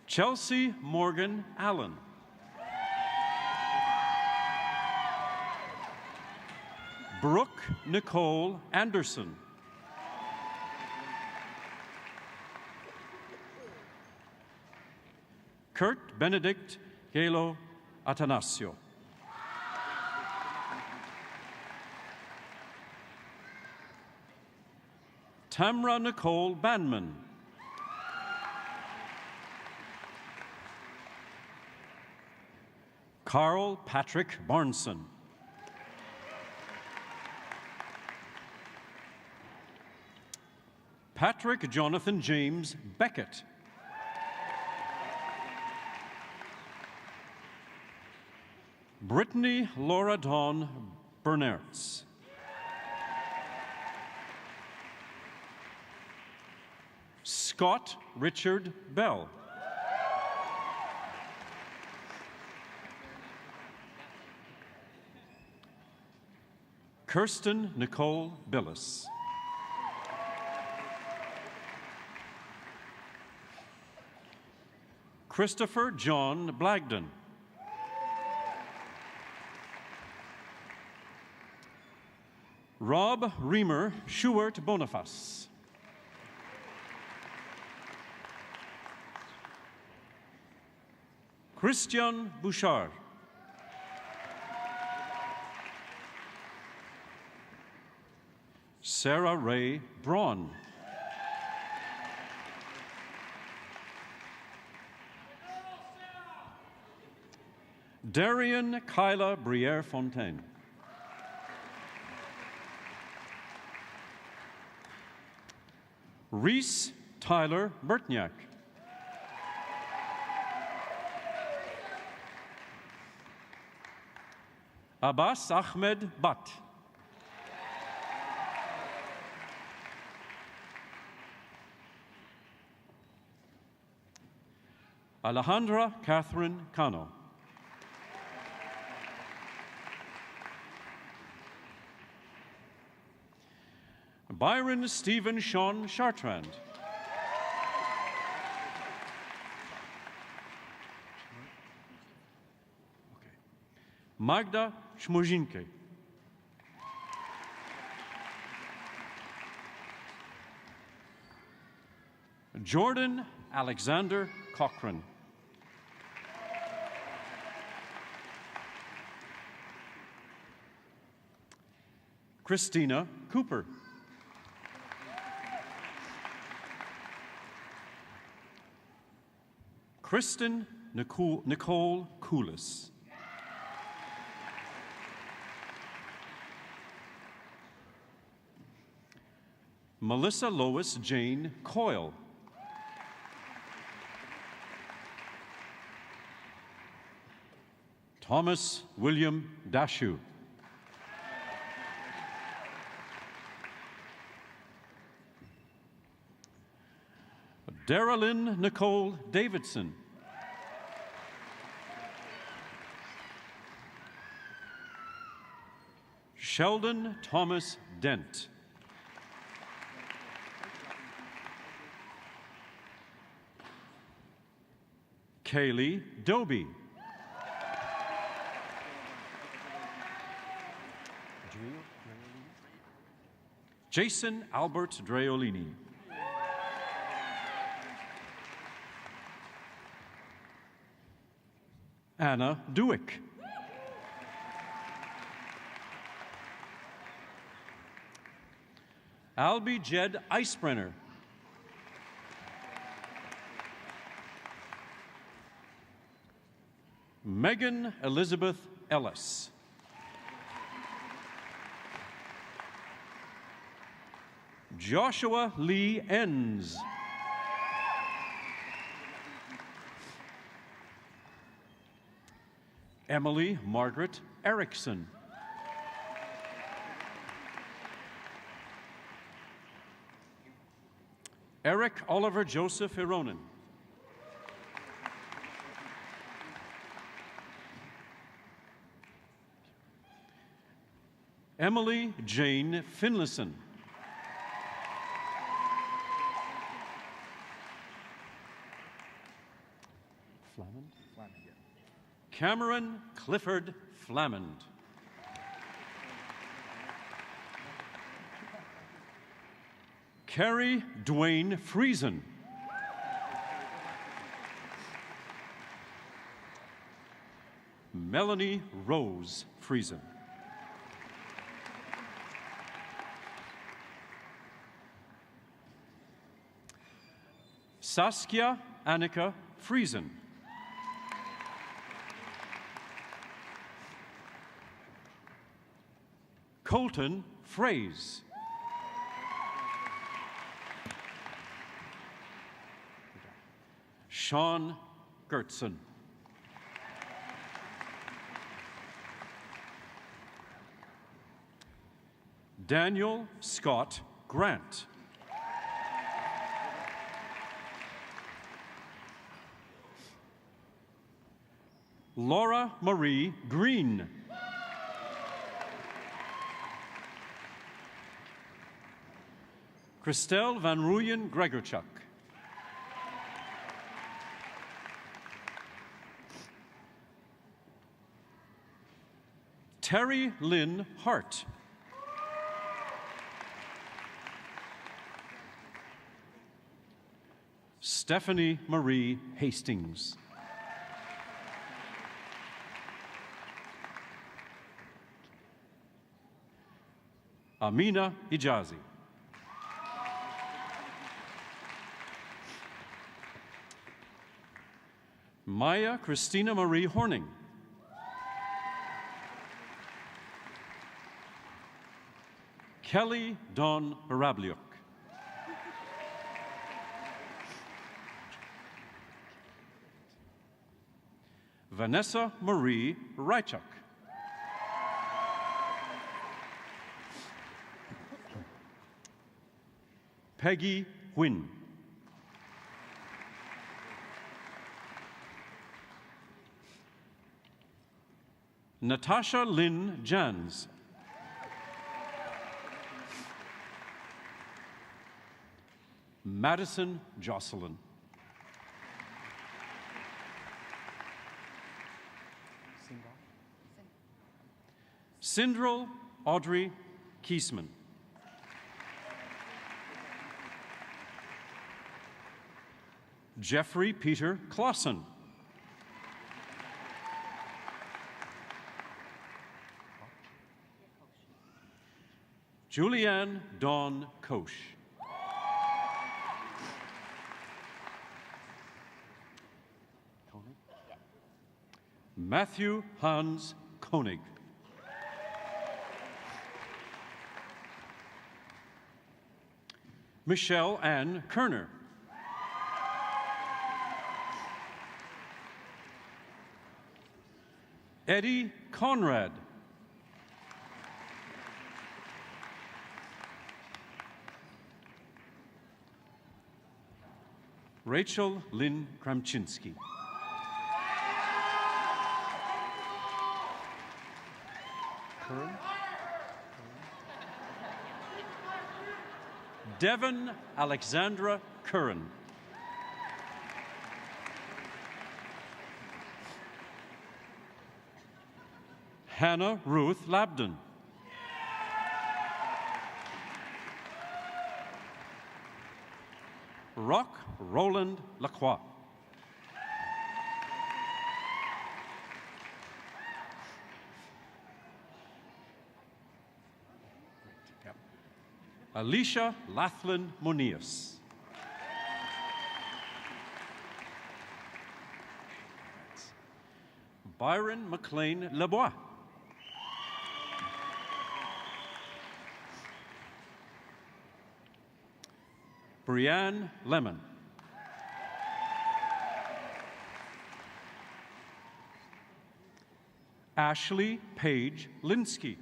Chelsea Morgan Allen. Brooke Nicole Anderson. Kurt Benedict Galo Atanasio. Tamra Nicole Banman. Carl Patrick Barnson. Patrick Jonathan James Beckett. Brittany Laura Dawn Bernertz. Scott Richard Bell. Kirsten Nicole Billis. Christopher John Blagden. Rob Reamer Schubert Boniface. Christian Bouchard. Sarah Ray Braun. Darian Kyla Briere Fontaine. Reese Tyler Bertniak. Abbas Ahmed Butt. Alejandra Catherine Cano. Byron Stephen Sean Chartrand. Magda Schmojinke. Jordan Alexander Cochran. Christina Cooper. Kristen Nicole Coulis. Melissa Lois Jane Coyle. Thomas William Dashu. Darylyn Nicole Davidson. Sheldon Thomas Dent. Kaylee Doby. Jason Albert Dreolini. Anna Dewick. Albie Jed Icebrenner. Megan Elizabeth Ellis. Joshua Lee Enns. Emily Margaret Erickson. Eric Oliver Joseph Hironen. Emily Jane Finlayson. Flamand? Flamand, yeah. Cameron Clifford Flamand. Kerry Dwayne Friesen. Melanie Rose Friesen. Saskia Annika Friesen. Colton Fraze. Sean Gertson. Daniel Scott Grant. Laura Marie Green. Christelle Van Rooyen Gregorchuk. Terry Lynn Hart. Stephanie Marie Hastings. Amina Ijazi. Maya Christina Marie Horning. Kelly Dawn Harabliuk. Vanessa Marie Reichuk. Peggy Huynh. Natasha Lynn Jans. Madison Jocelyn. Sindrel Audrey Kiesman. Jeffrey Peter Clausen. Julianne Dawn Koch. Matthew Hans Koenig. Michelle Ann Kerner. Eddie Conrad. Rachel Lynn Kramczynski. Devon Alexandra Curran. Hannah Ruth Labden. Rock Roland Lacroix. Alicia Laughlin Monias. Byron McLean Lebois. Brianne Lemon. Ashley Paige Linsky.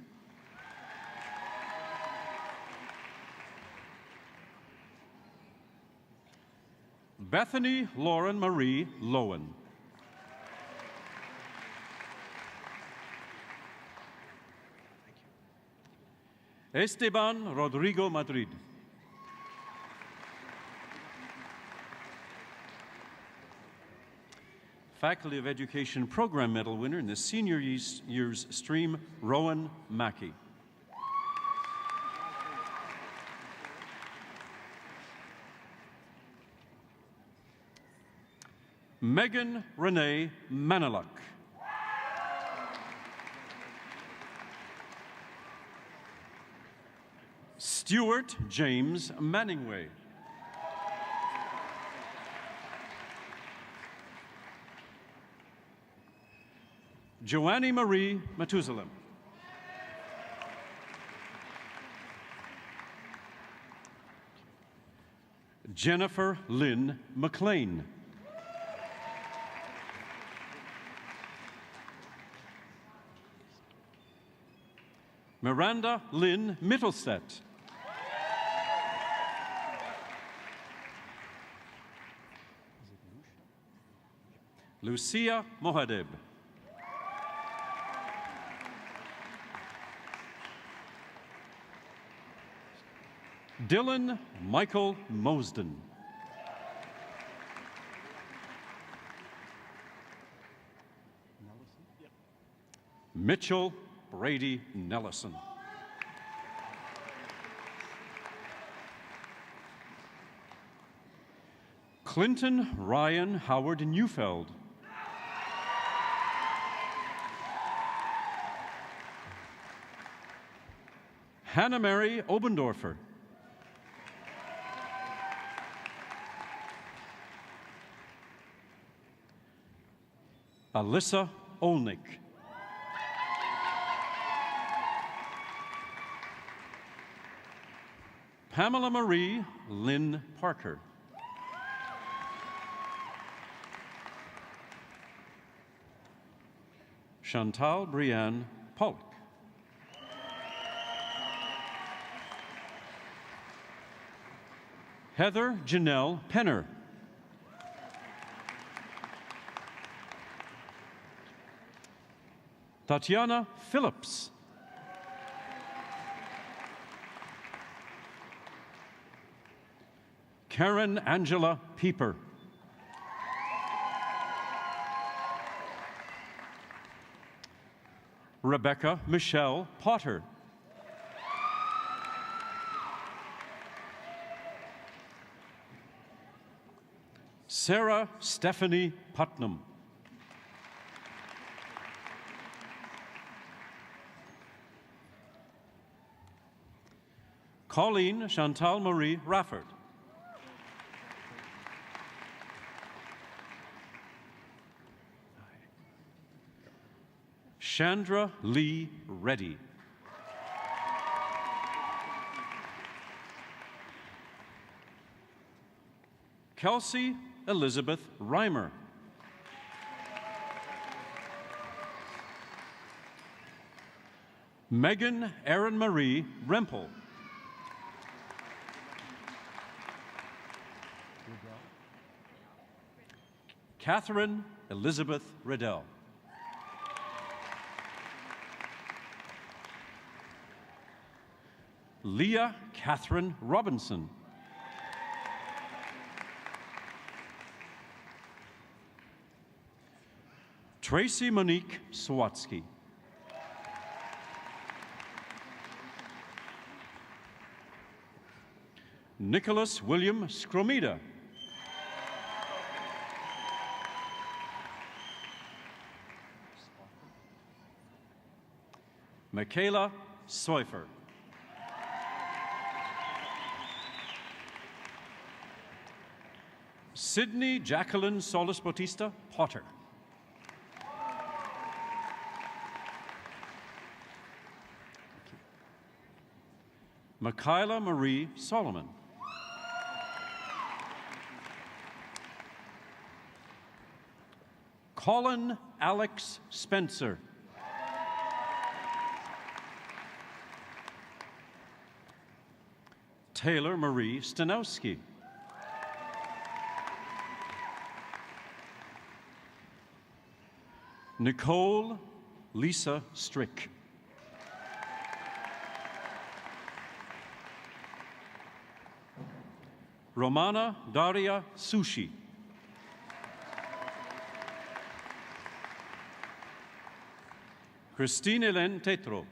Bethany Lauren Marie Lowen. Esteban Rodrigo Madrid. Faculty of Education Program Medal winner in the senior year's stream, Rowan Mackey. Megan Renee Maniluk. Stuart James Manningway. Joannie Marie Matusalem. Jennifer Lynn McLean. Miranda Lynn Mittelstedt. Lucia Mohadeb. Dylan Michael Mosden. Mitchell Brady Nellison. Clinton Ryan Howard Neufeld. Hannah Mary Obendorfer. Alyssa Olnick. Pamela Marie Lynn Parker. Chantal Brianne Pollock. Heather Janelle Penner. Tatiana Phillips. Karen Angela Pieper. Rebecca Michelle Potter. Sarah Stephanie Putnam. Colleen Chantal Marie Rafford. Chandra Lee Reddy. Kelsey Elizabeth Reimer. Megan Erin Marie Rempel. Catherine Elizabeth Riddell. Leah Catherine Robinson. Tracy Monique Sawatsky. Nicholas William Scromida. Michaela Seufer. Sydney Jacqueline Solis Bautista Potter. Michaela Marie Solomon. Colin Alex Spencer. Taylor Marie Stanowski. Nicole Lisa Strick. Romana Daria Sushi. Christine Hélène Tétrault.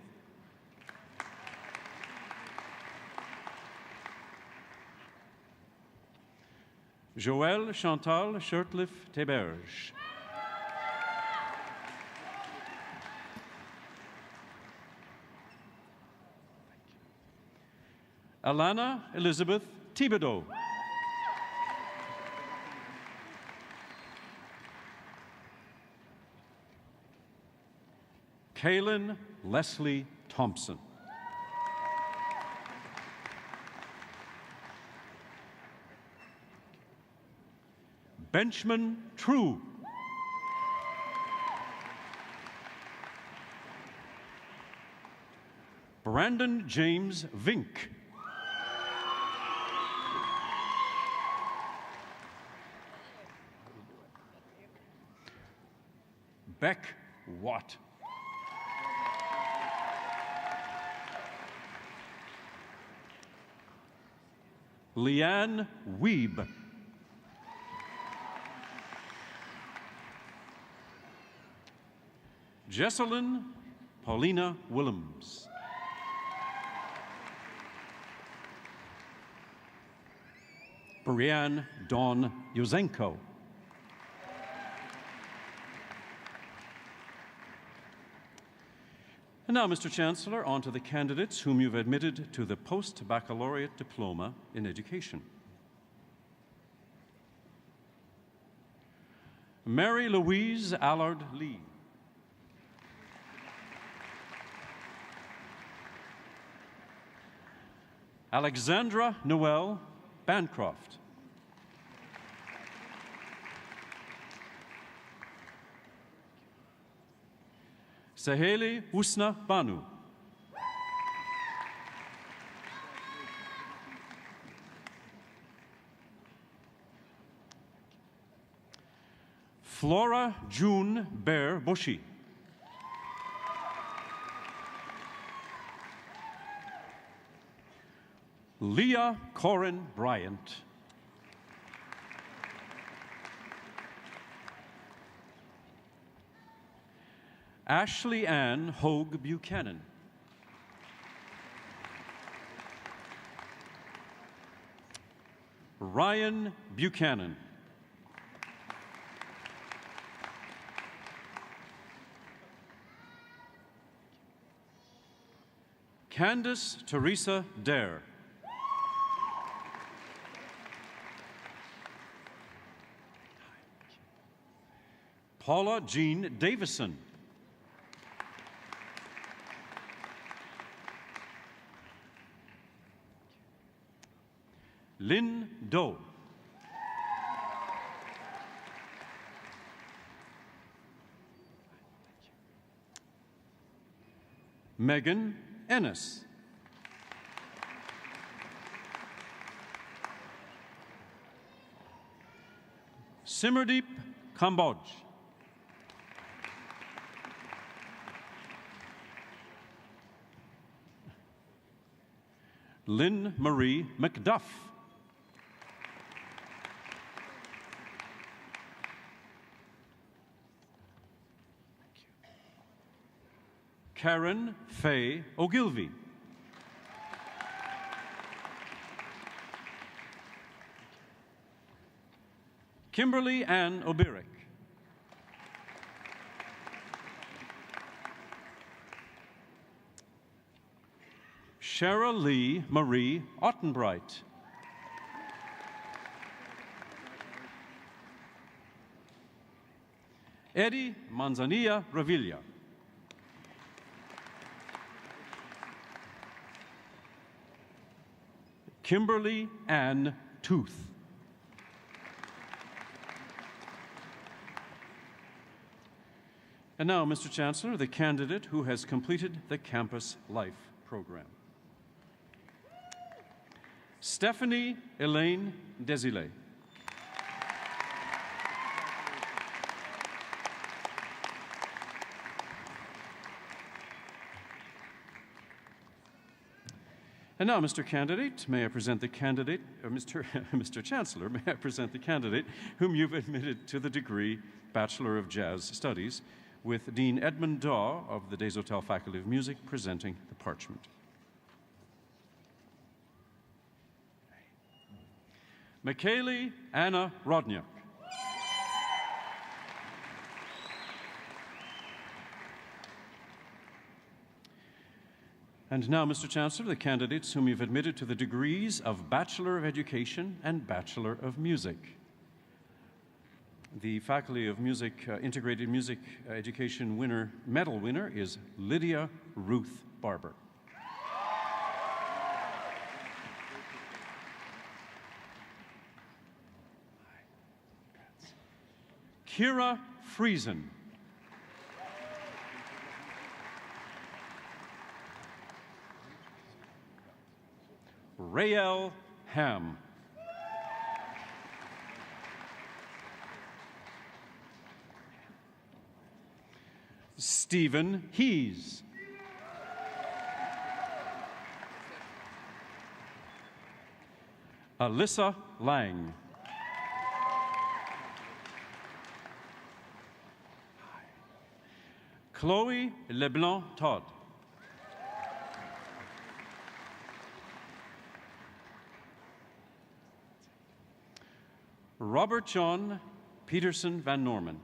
Joël Chantal Shurtliff-Théberge. Alana Elizabeth Thibodeau. Kaylin Leslie Thompson. Benchman True. Brandon James Vink. Beck Watt. Leanne Weeb. Jesselyn Paulina Willems. Brianne Dawn Yuzenko. And now, Mr. Chancellor, on to the candidates whom you've admitted to the post-baccalaureate diploma in education. Mary Louise Allard Lee. Alexandra Noel Bancroft. Saheli Husna Banu. Flora June Bear Boshi. Leah Corin Bryant. Ashley Ann Hogue Buchanan. Ryan Buchanan. Candace Teresa Dare. Paula Jean Davison. Lynn Doe. Megan Ennis. Simerdeep Kambodge. Lynn Marie McDuff. Karen Faye Ogilvie. Kimberly Ann Obirick. Cheryl Lee Marie Ottenbright. Eddie Manzanilla Revilla. Kimberly Ann Tooth. And now, Mr. Chancellor, the candidate who has completed the Campus Life program. Stephanie Elaine Desilets. And now, Mr. Candidate, may I present the candidate, or Mr. Chancellor, may I present the candidate whom you've admitted to the degree Bachelor of Jazz Studies with Dean Edmund Daw of the Desautels Faculty of Music presenting the parchment. Michaeli Anna Rodniak. And now, Mr. Chancellor, the candidates whom you've admitted to the degrees of Bachelor of Education and Bachelor of Music. The Faculty of Music Integrated Music Education medal winner is Lydia Ruth Barber. Kira Friesen. Rael Ham. Stephen Hees. Alyssa Lang. Chloe Leblanc Todd. Robert John Peterson Van Norman.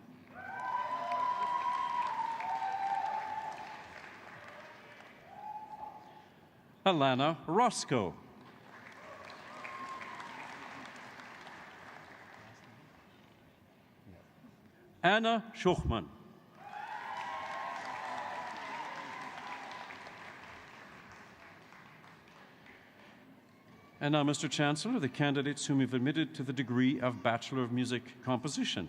Alana Roscoe. Anna Schuchman. And now, Mr. Chancellor, the candidates whom you've admitted to the degree of Bachelor of Music Composition.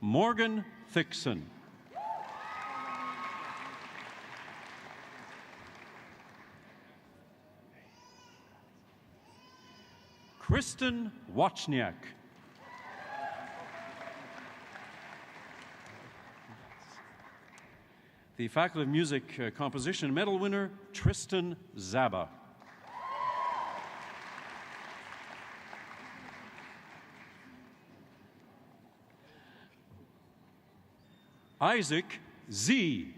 Morgan Thixon. Kristen Wachniak. The Faculty of Music Composition medal winner, Tristan Zaba. Isaac Z.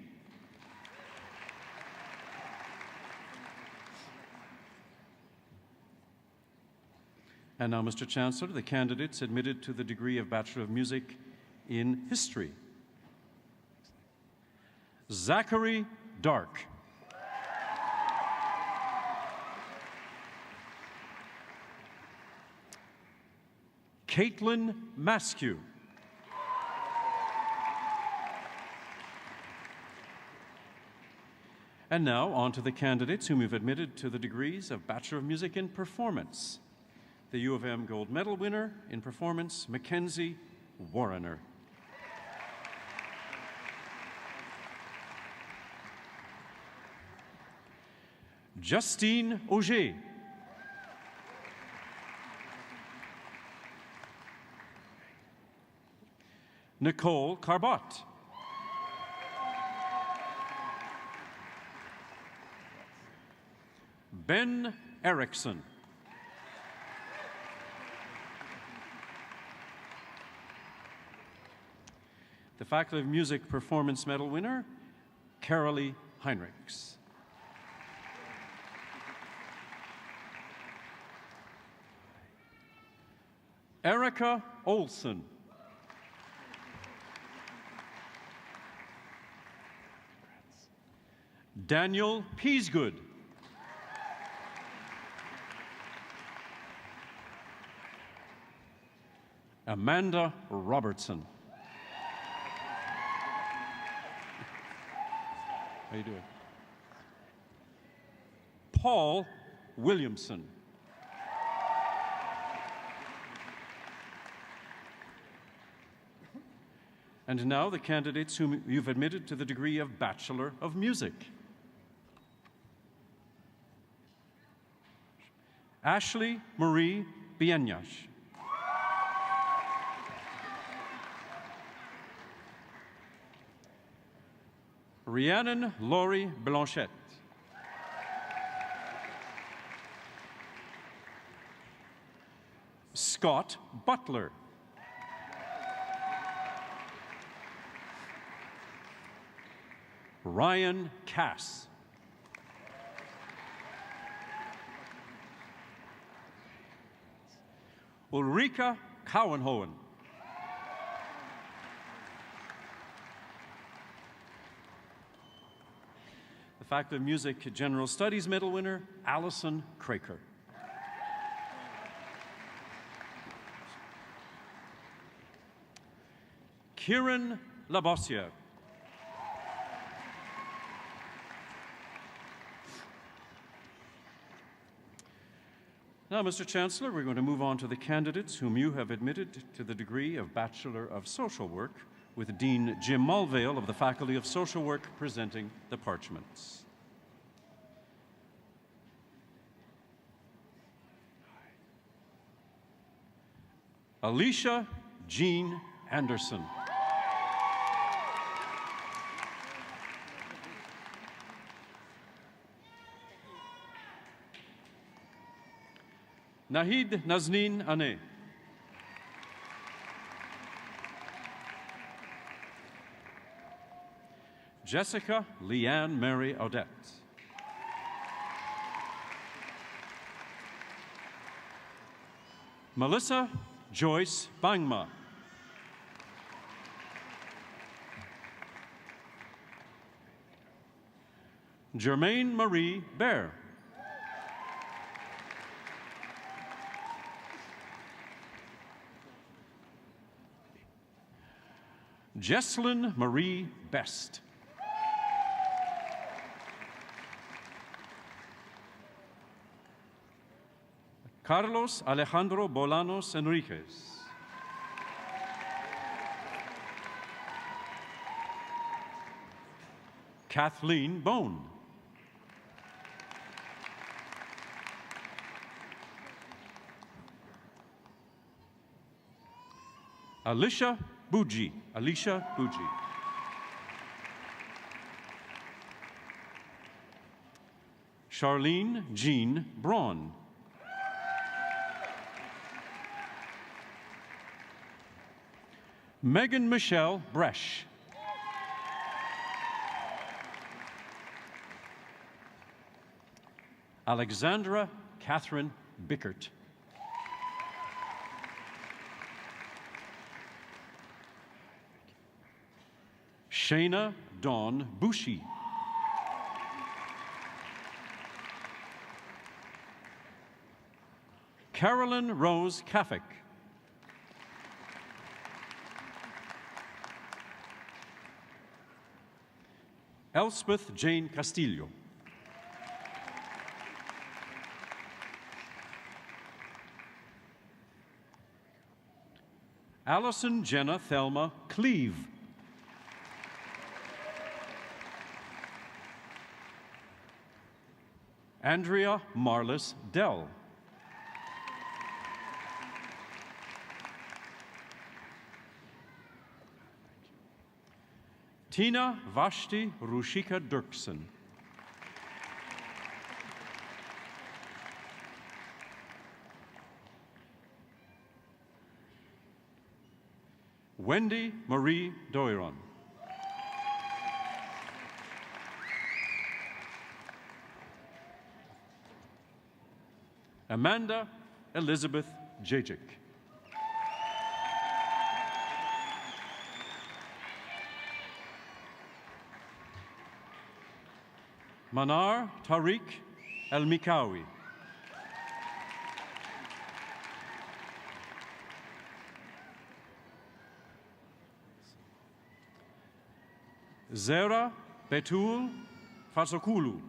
And now, Mr. Chancellor, the candidates admitted to the degree of Bachelor of Music in History. Zachary Dark. Caitlin Maskew. And now, on to the candidates whom we've admitted to the degrees of Bachelor of Music in Performance. The U of M Gold Medal winner in Performance, Mackenzie Warrener. Justine Auger. Nicole Carbot. Ben Erickson. The Faculty of Music Performance Medal winner, Carolee Heinrichs. Erica Olson. Daniel Peasgood. Amanda Robertson. How you doing? Paul Williamson. And now the candidates whom you've admitted to the degree of Bachelor of Music. Ashley Marie Bienyash. Rhiannon Laurie Blanchette. Scott Butler. Ryan Cass. Ulrika Cowenhoen. The Faculty of Music General Studies Medal winner, Alison Craker. Kieran Labossiere. Now, Mr. Chancellor, we're going to move on to the candidates whom you have admitted to the degree of Bachelor of Social Work, with Dean Jim Mulvale of the Faculty of Social Work presenting the parchments. Alicia Jean Anderson. Nahid Nazneen Aneh. Jessica Leanne Mary Odette. Melissa Joyce Bangma. Germaine Marie Baer. Jesslyn Marie Best. Carlos Alejandro Bolanos Enriquez. Kathleen Bone. Alicia Buji. Alicia Buji. Charlene Jean Braun. Megan Michelle Bresch. Alexandra Catherine Bickert. Shayna Dawn Bushi. Carolyn Rose Kafik. Elspeth Jane Castillo. Allison Jenna Thelma Cleve. Andrea Marlis Dell. Tina Vashti Rushika Dirksen. Wendy Marie Doiron. Amanda Elizabeth Jajic. Manar Tariq El-Mikawi. Zera Betul Fasokulu.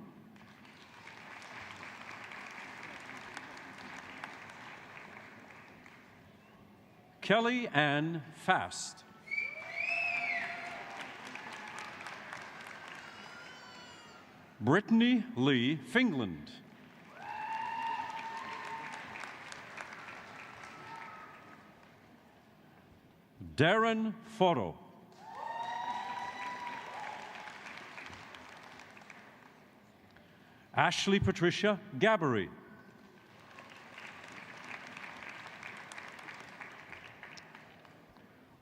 Kelly Ann Fast. Brittany Lee Fingland. Darren Foro. Ashley Patricia Gabbery.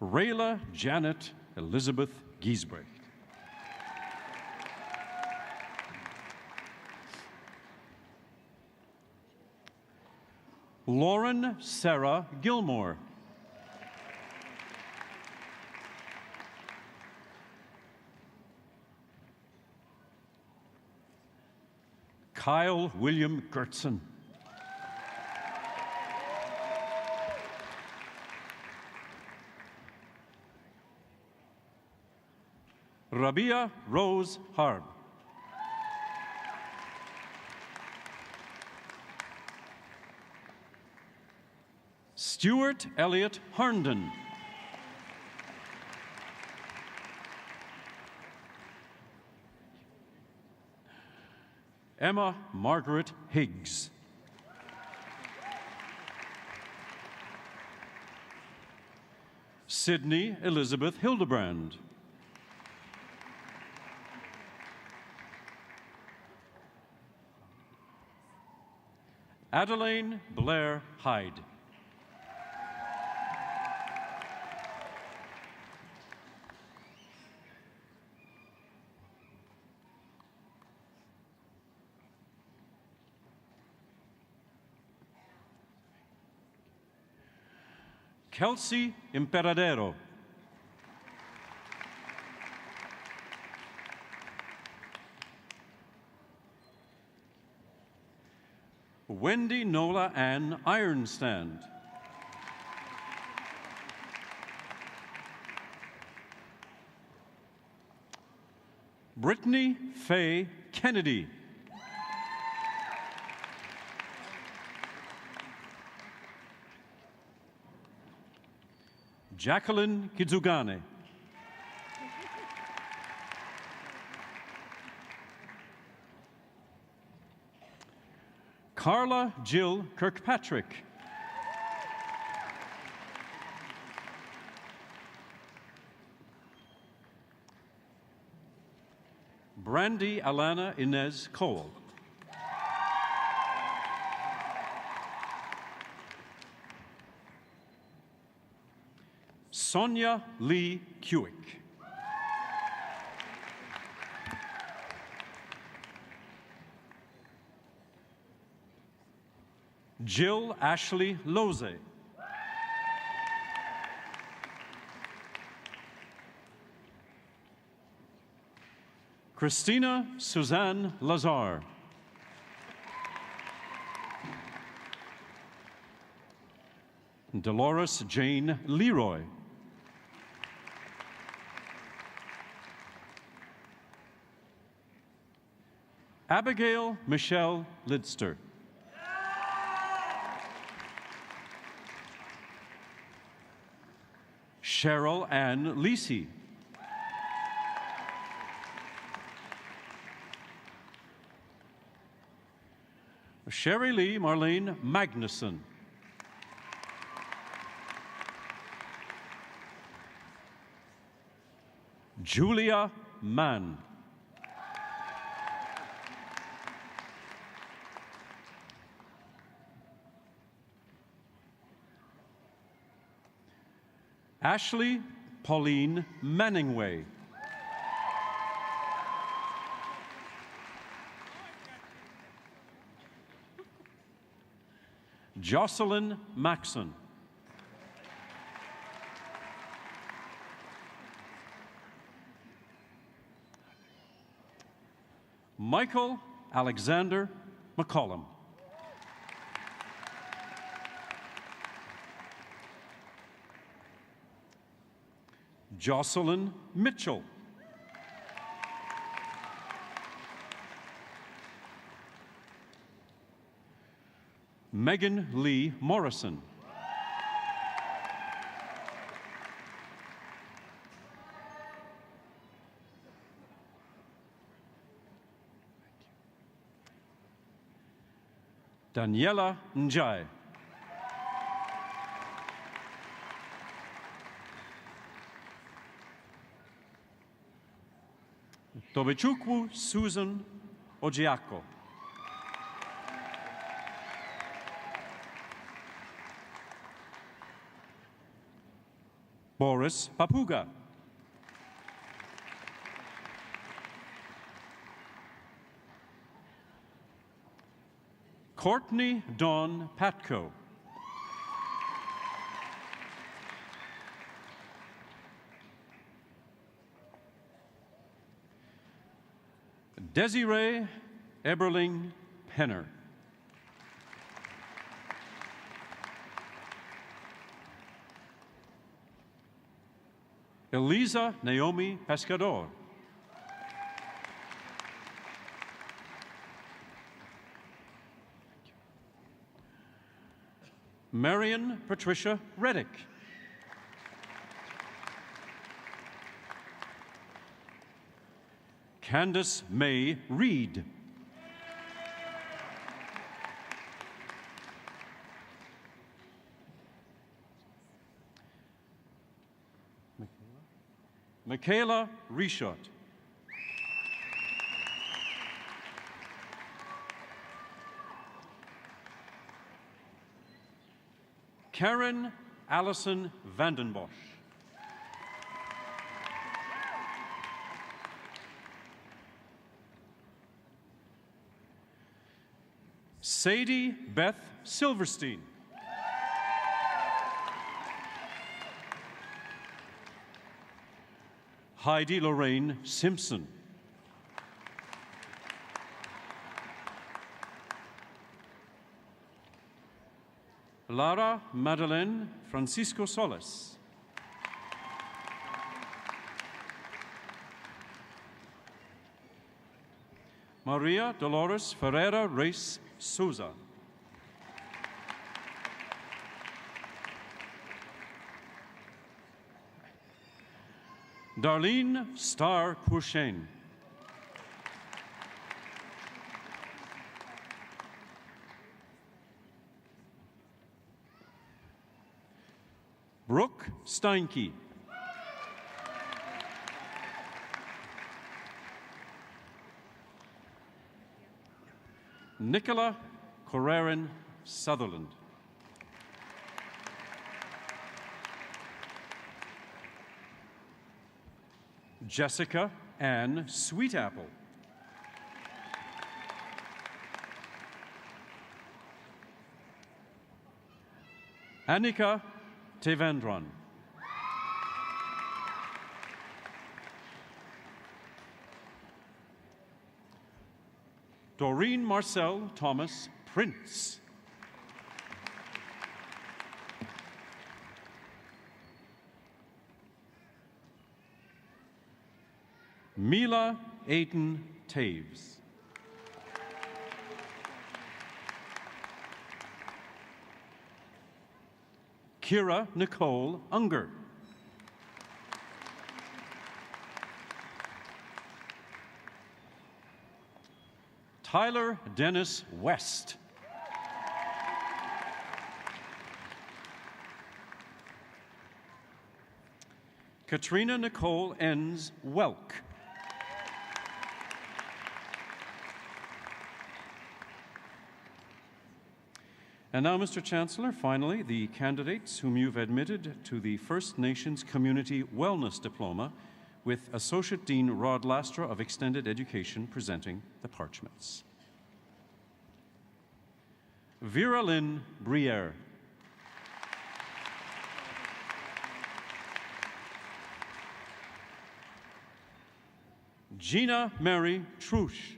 Rayla Janet Elizabeth Giesbrecht. Lauren Sarah Gilmore. Kyle William Gertson. Rabia Rose Harb. Stuart Elliott Herndon. Emma Margaret Higgs. Sydney Elizabeth Hildebrand. Adelaine Blair Hyde. Kelsey Imperadero. Wendy Nola Ann Ironstand. Brittany Faye Kennedy. Jacqueline Kizugane. Carla Jill Kirkpatrick. Brandy Alana Inez Cole. Sonia Lee Kewick. Jill Ashley Loze. Christina Suzanne Lazar. Dolores Jane Leroy. Abigail Michelle Lidster. Cheryl Ann Lisi. Sherry Lee Marlene Magnuson. Julia Mann. Ashley Pauline Manningway. Jocelyn Maxon. Michael Alexander McCollum. Jocelyn Mitchell. Megan Lee Morrison. Daniela Njai. Tobechukwu Susan Ojiako. Boris Papuga. Courtney Dawn Patko. Desiree Eberling Penner. Eliza Naomi Pescador. Marion Patricia Reddick. Candace May Reed. Michaela Reshot. Karen Allison Vandenbosch. Sadie Beth Silverstein. Heidi Lorraine Simpson. Lara Madeleine Francisco Solis. Maria Dolores Ferreira Reis Souza. Darlene Starr Pourchain. Brooke Steinke. Nicola Corrarin Sutherland. Jessica Ann Sweetapple. Annika Tevendran. Doreen Marcel Thomas Prince. Mila Aiton Taves. Kira Nicole Unger. Tyler Dennis West. Katrina Nicole Enns Welk. And now, Mr. Chancellor, finally, the candidates whom you've admitted to the First Nations Community Wellness Diploma, with Associate Dean Rod Lastra of Extended Education presenting the parchments. Vera Lynn Briere. Gina Mary Trush.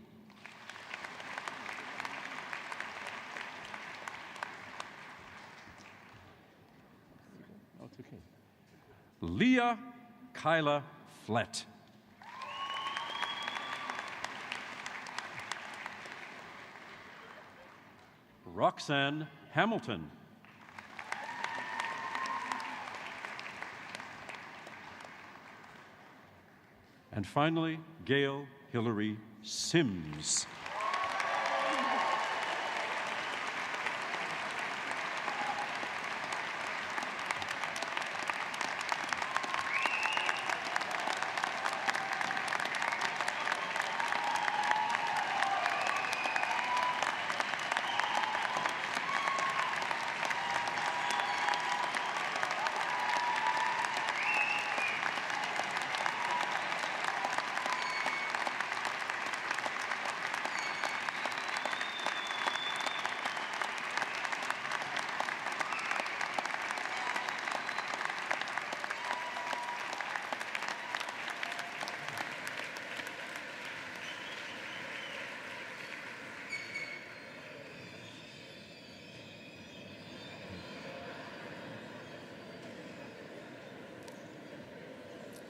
Leah Kyla Flett. Roxanne Hamilton. And finally, Gail Hillary Sims.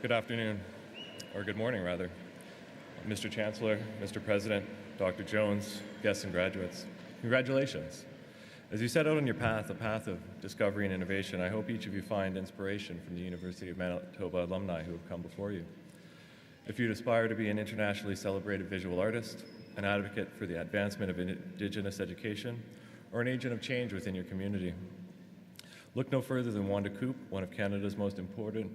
Good afternoon, or good morning rather. Mr. Chancellor, Mr. President, Dr. Jones, guests and graduates, congratulations. As you set out on your path, a path of discovery and innovation, I hope each of you find inspiration from the University of Manitoba alumni who have come before you. If you'd aspire to be an internationally celebrated visual artist, an advocate for the advancement of Indigenous education, or an agent of change within your community, look no further than Wanda Coop, one of Canada's most important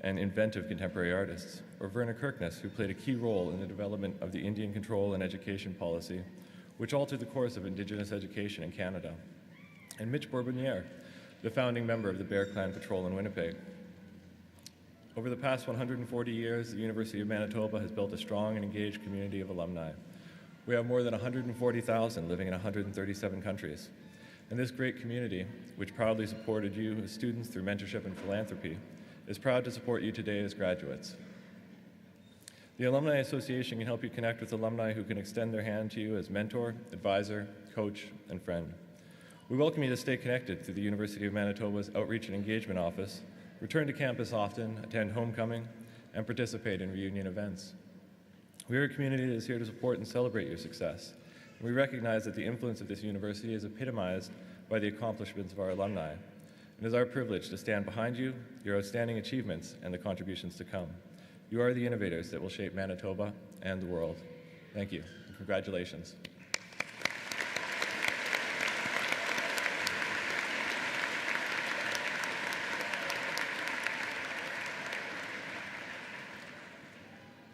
and inventive contemporary artists, or Verna Kirkness, who played a key role in the development of the Indian Control and Education Policy, which altered the course of Indigenous education in Canada, and Mitch Bourbonniere, the founding member of the Bear Clan Patrol in Winnipeg. Over the past 140 years, the University of Manitoba has built a strong and engaged community of alumni. We have more than 140,000 living in 137 countries. And this great community, which proudly supported you as students through mentorship and philanthropy, is proud to support you today as graduates. The Alumni Association can help you connect with alumni who can extend their hand to you as mentor, advisor, coach, and friend. We welcome you to stay connected through the University of Manitoba's Outreach and Engagement Office, return to campus often, attend homecoming, and participate in reunion events. We are a community that is here to support and celebrate your success. And we recognize that the influence of this university is epitomized by the accomplishments of our alumni. It is our privilege to stand behind you, your outstanding achievements, and the contributions to come. You are the innovators that will shape Manitoba and the world. Thank you, and congratulations.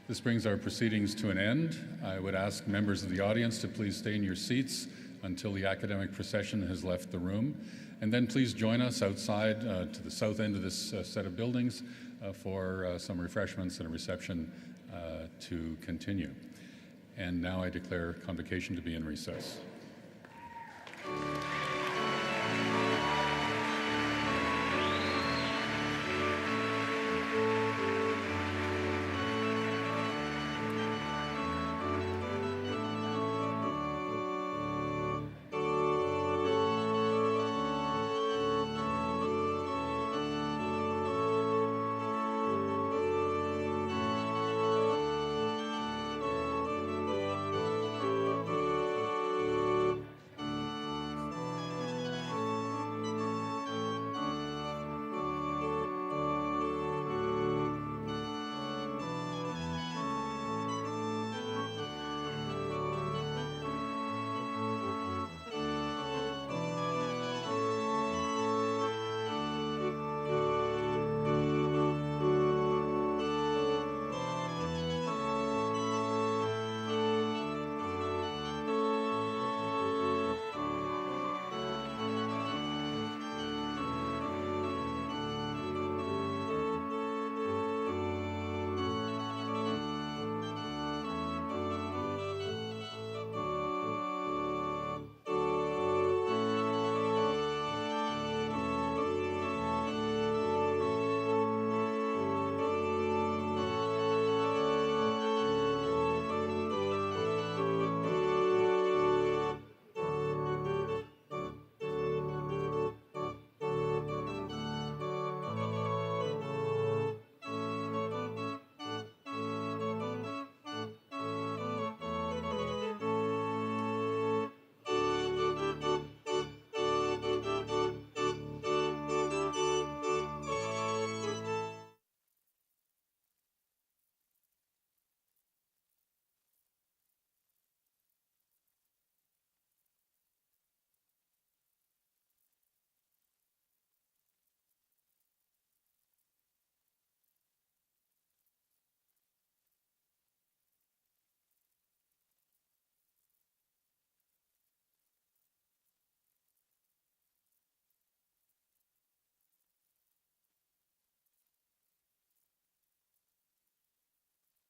This brings our proceedings to an end. I would ask members of the audience to please stay in your seats until the academic procession has left the room. And then please join us outside to the south end of this set of buildings for some refreshments and a reception to continue. And now I declare convocation to be in recess.